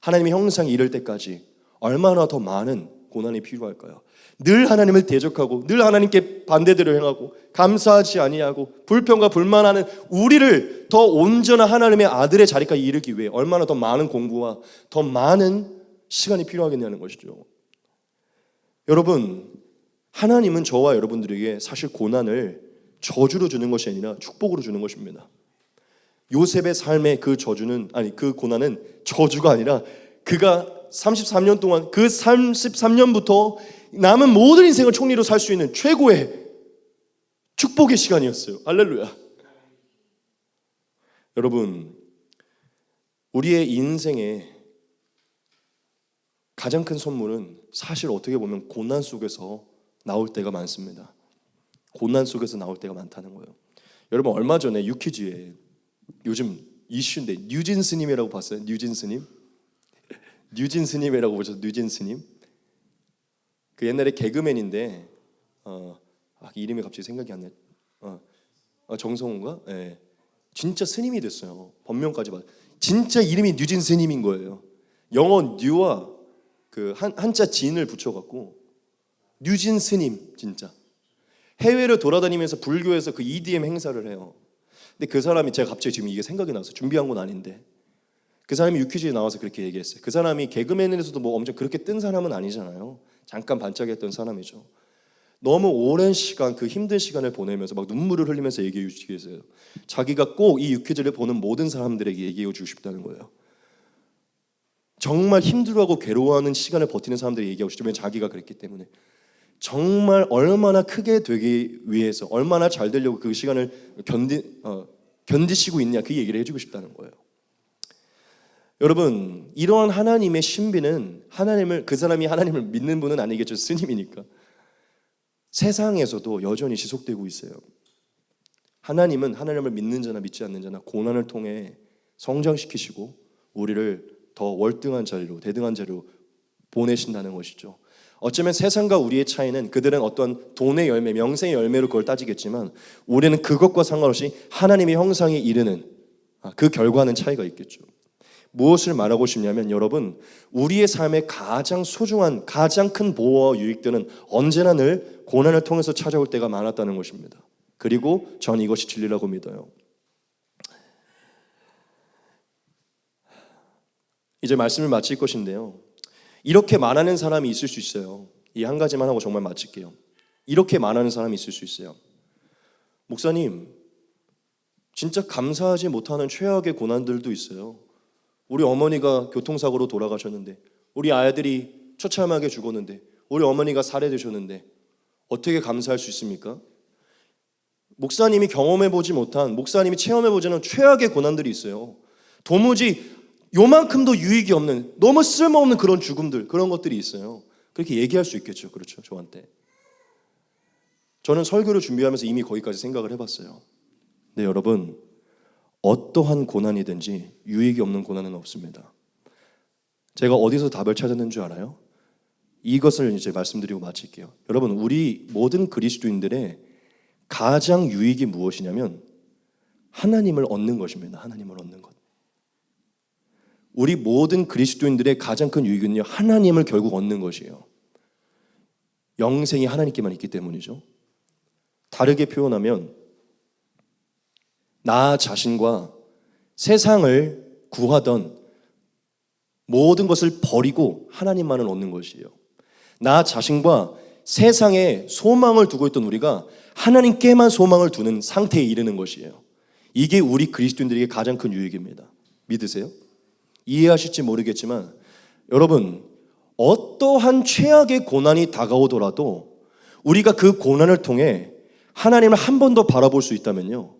하나님의 형상에 이를 때까지 얼마나 더 많은 고난이 필요할까요? 늘 하나님을 대적하고 늘 하나님께 반대대로 행하고 감사하지 아니하고 불평과 불만하는 우리를 더 온전한 하나님의 아들의 자리까지 이르기 위해 얼마나 더 많은 공부와 더 많은 시간이 필요하겠냐는 것이죠. 여러분, 하나님은 저와 여러분들에게 사실 고난을 저주로 주는 것이 아니라 축복으로 주는 것입니다. 요셉의 삶의 그 저주는, 아니 그 고난은 저주가 아니라 그가 33년 동안, 그 33년부터 남은 모든 인생을 총리로 살 수 있는 최고의 축복의 시간이었어요. 할렐루야. 여러분, 우리의 인생에 가장 큰 선물은 사실 어떻게 보면 고난 속에서 나올 때가 많습니다. 고난 속에서 나올 때가 많다는 거예요. 여러분, 얼마 전에 유퀴즈에 요즘 이슈인데 뉴진 스님이라고 봤어요? 뉴진 스님? 뉴진 스님이라고 보셨어요? 뉴진 스님? 그 옛날에 개그맨인데 이름이 갑자기 생각이 안 나요. 정성호인가? 네. 진짜 스님이 됐어요. 법명까지 받아. 진짜 이름이 뉴진 스님인 거예요. 영어 뉴와 그 한자 진을 붙여갖고 뉴진 스님. 진짜 해외를 돌아다니면서 불교에서 그 EDM 행사를 해요. 근데 그 사람이, 제가 갑자기 지금 이게 생각이 나서 준비한 건 아닌데, 그 사람이 유퀴즈에 나와서 그렇게 얘기했어요. 그 사람이 개그맨에서도 뭐 엄청 그렇게 뜬 사람은 아니잖아요. 잠깐 반짝였던 사람이죠. 너무 오랜 시간, 그 힘든 시간을 보내면서 막 눈물을 흘리면서 얘기해 주시기 위해서요, 자기가 꼭 이 유퀴즈를 보는 모든 사람들에게 얘기해 주고 싶다는 거예요. 정말 힘들어하고 괴로워하는 시간을 버티는 사람들에게 얘기하고 싶죠. 왜냐면 자기가 그랬기 때문에. 정말 얼마나 크게 되기 위해서, 얼마나 잘 되려고 그 시간을 견디시고 있냐, 그 얘기를 해주고 싶다는 거예요. 여러분, 이러한 하나님의 신비는 그 사람이 하나님을 믿는 분은 아니겠죠. 스님이니까. 세상에서도 여전히 지속되고 있어요. 하나님은 하나님을 믿는 자나 믿지 않는 자나 고난을 통해 성장시키시고 우리를 더 월등한 자리로, 대등한 자리로 보내신다는 것이죠. 어쩌면 세상과 우리의 차이는, 그들은 어떤 돈의 열매, 명성의 열매로 그걸 따지겠지만 우리는 그것과 상관없이 하나님의 형상에 이르는 그 결과는 차이가 있겠죠. 무엇을 말하고 싶냐면, 여러분, 우리의 삶의 가장 소중한, 가장 큰 보호와 유익들은 언제나 늘 고난을 통해서 찾아올 때가 많았다는 것입니다. 그리고 전 이것이 진리라고 믿어요. 이제 말씀을 마칠 것인데요, 이렇게 말하는 사람이 있을 수 있어요. 이 한 가지만 하고 정말 마칠게요. 이렇게 말하는 사람이 있을 수 있어요. 목사님, 진짜 감사하지 못하는 최악의 고난들도 있어요. 우리 어머니가 교통사고로 돌아가셨는데, 우리 아이들이 처참하게 죽었는데, 우리 어머니가 살해되셨는데 어떻게 감사할 수 있습니까? 목사님이 경험해보지 못한, 목사님이 체험해보지 않은 최악의 고난들이 있어요. 도무지 요만큼도 유익이 없는, 너무 쓸모없는 그런 죽음들, 그런 것들이 있어요. 그렇게 얘기할 수 있겠죠. 그렇죠, 저한테. 저는 설교를 준비하면서 이미 거기까지 생각을 해봤어요. 네, 여러분, 어떠한 고난이든지 유익이 없는 고난은 없습니다. 제가 어디서 답을 찾았는 줄 알아요? 이것을 이제 말씀드리고 마칠게요. 여러분, 우리 모든 그리스도인들의 가장 유익이 무엇이냐면 하나님을 얻는 것입니다. 하나님을 얻는 것. 우리 모든 그리스도인들의 가장 큰 유익은요, 하나님을 결국 얻는 것이에요. 영생이 하나님께만 있기 때문이죠. 다르게 표현하면 나 자신과 세상을 구하던 모든 것을 버리고 하나님만을 얻는 것이에요. 나 자신과 세상에 소망을 두고 있던 우리가 하나님께만 소망을 두는 상태에 이르는 것이에요. 이게 우리 그리스도인들에게 가장 큰 유익입니다. 믿으세요? 이해하실지 모르겠지만 여러분, 어떠한 최악의 고난이 다가오더라도 우리가 그 고난을 통해 하나님을 한 번 더 바라볼 수 있다면요,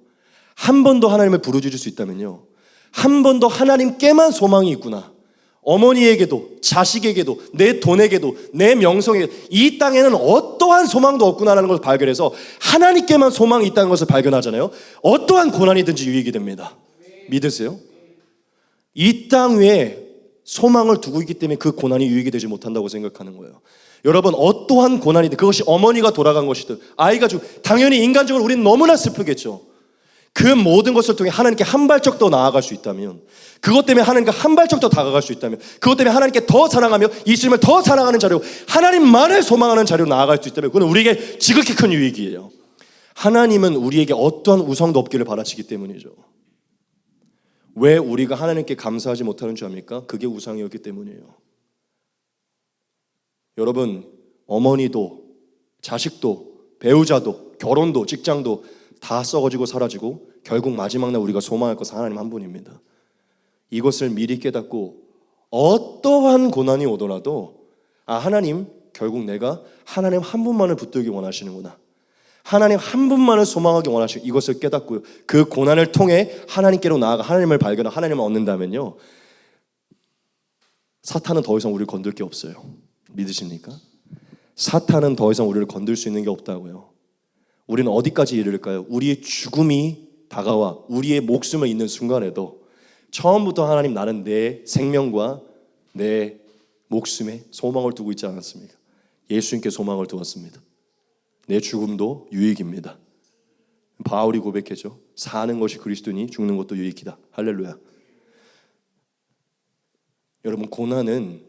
한 번 더 하나님을 부르짖을 수 있다면요, 한 번 더 하나님께만 소망이 있구나. 어머니에게도, 자식에게도, 내 돈에게도, 내 명성에게도, 이 땅에는 어떠한 소망도 없구나라는 것을 발견해서 하나님께만 소망이 있다는 것을 발견하잖아요. 어떠한 고난이든지 유익이 됩니다. 믿으세요? 이 땅 위에 소망을 두고 있기 때문에 그 고난이 유익이 되지 못한다고 생각하는 거예요. 여러분, 어떠한 고난이든, 그것이 어머니가 돌아간 것이든 아이가 당연히 인간적으로 우리는 너무나 슬프겠죠. 그 모든 것을 통해 하나님께 한 발짝 더 나아갈 수 있다면, 그것 때문에 하나님께 한 발짝 더 다가갈 수 있다면, 그것 때문에 하나님께 더 사랑하며 예수님을 더 사랑하는 자료, 하나님만을 소망하는 자료로 나아갈 수 있다면 그건 우리에게 지극히 큰 유익이에요. 하나님은 우리에게 어떠한 우상도 없기를 바라시기 때문이죠. 왜 우리가 하나님께 감사하지 못하는 줄 압니까? 그게 우상이었기 때문이에요. 여러분, 어머니도 자식도 배우자도 결혼도 직장도 다 썩어지고 사라지고 결국 마지막 날 우리가 소망할 것은 하나님 한 분입니다. 이것을 미리 깨닫고 어떠한 고난이 오더라도 하나님, 결국 내가 하나님 한 분만을 붙들기 원하시는구나, 하나님 한 분만을 소망하기 원하시고, 이것을 깨닫고요, 그 고난을 통해 하나님께로 나아가 하나님을 발견하고 하나님을 얻는다면요, 사탄은 더 이상 우리를 건들 게 없어요. 믿으십니까? 사탄은 더 이상 우리를 건들 수 있는 게 없다고요. 우리는 어디까지 이르를까요? 우리의 죽음이 다가와 우리의 목숨을 잃는 순간에도 처음부터 하나님, 나는 내 생명과 내 목숨에 소망을 두고 있지 않았습니까? 예수님께 소망을 두었습니다. 내 죽음도 유익입니다. 바울이 고백했죠. 사는 것이 그리스도니 죽는 것도 유익이다. 할렐루야. 여러분, 고난은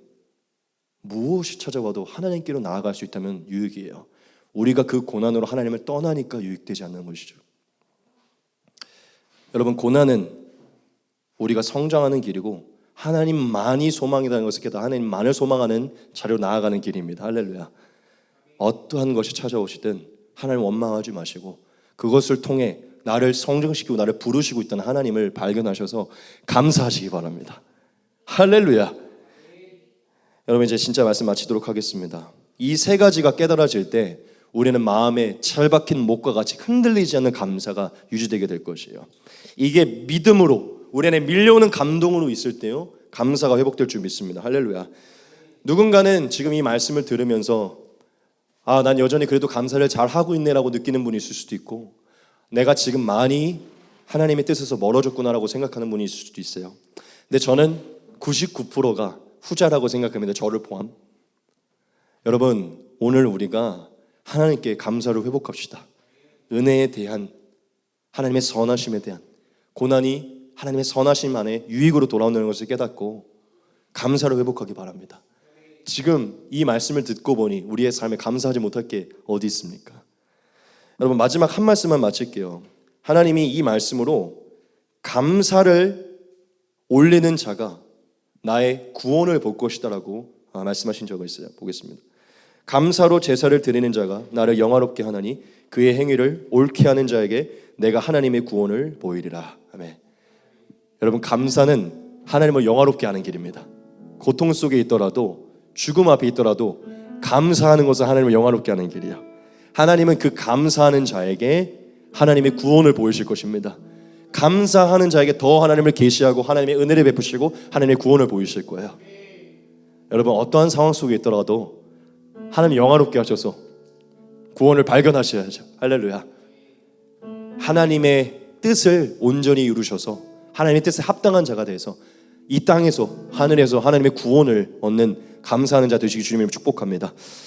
무엇이 찾아와도 하나님께로 나아갈 수 있다면 유익이에요. 우리가 그 고난으로 하나님을 떠나니까 유익되지 않는 것이죠. 여러분, 고난은 우리가 성장하는 길이고 하나님만이 소망이라는 것을 깨닫고 하나님만을 소망하는 자리로 나아가는 길입니다. 할렐루야. 어떠한 것이 찾아오시든 하나님 원망하지 마시고 그것을 통해 나를 성장시키고 나를 부르시고 있다는 하나님을 발견하셔서 감사하시기 바랍니다. 할렐루야. 여러분, 이제 진짜 말씀 마치도록 하겠습니다. 이 세 가지가 깨달아질 때 우리는 마음에 철박힌 목과 같이 흔들리지 않는 감사가 유지되게 될 것이에요. 이게 믿음으로 우리 안에 밀려오는 감동으로 있을 때요, 감사가 회복될 줄 믿습니다. 할렐루야. 누군가는 지금 이 말씀을 들으면서 난 여전히 그래도 감사를 잘 하고 있네라고 느끼는 분이 있을 수도 있고, 내가 지금 많이 하나님의 뜻에서 멀어졌구나라고 생각하는 분이 있을 수도 있어요. 근데 저는 99%가 후자라고 생각합니다. 저를 포함. 여러분, 오늘 우리가 하나님께 감사를 회복합시다. 은혜에 대한, 하나님의 선하심에 대한, 고난이 하나님의 선하심 안에 유익으로 돌아오는 것을 깨닫고 감사를 회복하기 바랍니다. 지금 이 말씀을 듣고 보니 우리의 삶에 감사하지 못할 게 어디 있습니까? 여러분, 마지막 한 말씀만 마칠게요. 하나님이 이 말씀으로 감사를 올리는 자가 나의 구원을 볼 것이다라고 말씀하신 적이 있어요. 보겠습니다. 감사로 제사를 드리는 자가 나를 영화롭게 하나니 그의 행위를 옳게 하는 자에게 내가 하나님의 구원을 보이리라. 아멘. 여러분, 감사는 하나님을 영화롭게 하는 길입니다. 고통 속에 있더라도, 죽음 앞에 있더라도 감사하는 것은 하나님을 영화롭게 하는 길이에요. 하나님은 그 감사하는 자에게 하나님의 구원을 보이실 것입니다. 감사하는 자에게 더 하나님을 계시하고 하나님의 은혜를 베푸시고 하나님의 구원을 보이실 거예요. 여러분, 어떠한 상황 속에 있더라도 하나님 영화롭게 하셔서 구원을 발견하셔야죠. 할렐루야. 하나님의 뜻을 온전히 이루셔서 하나님의 뜻에 합당한 자가 돼서 이 땅에서 하늘에서 하나님의 구원을 얻는 감사하는 자 되시기 주님을 축복합니다.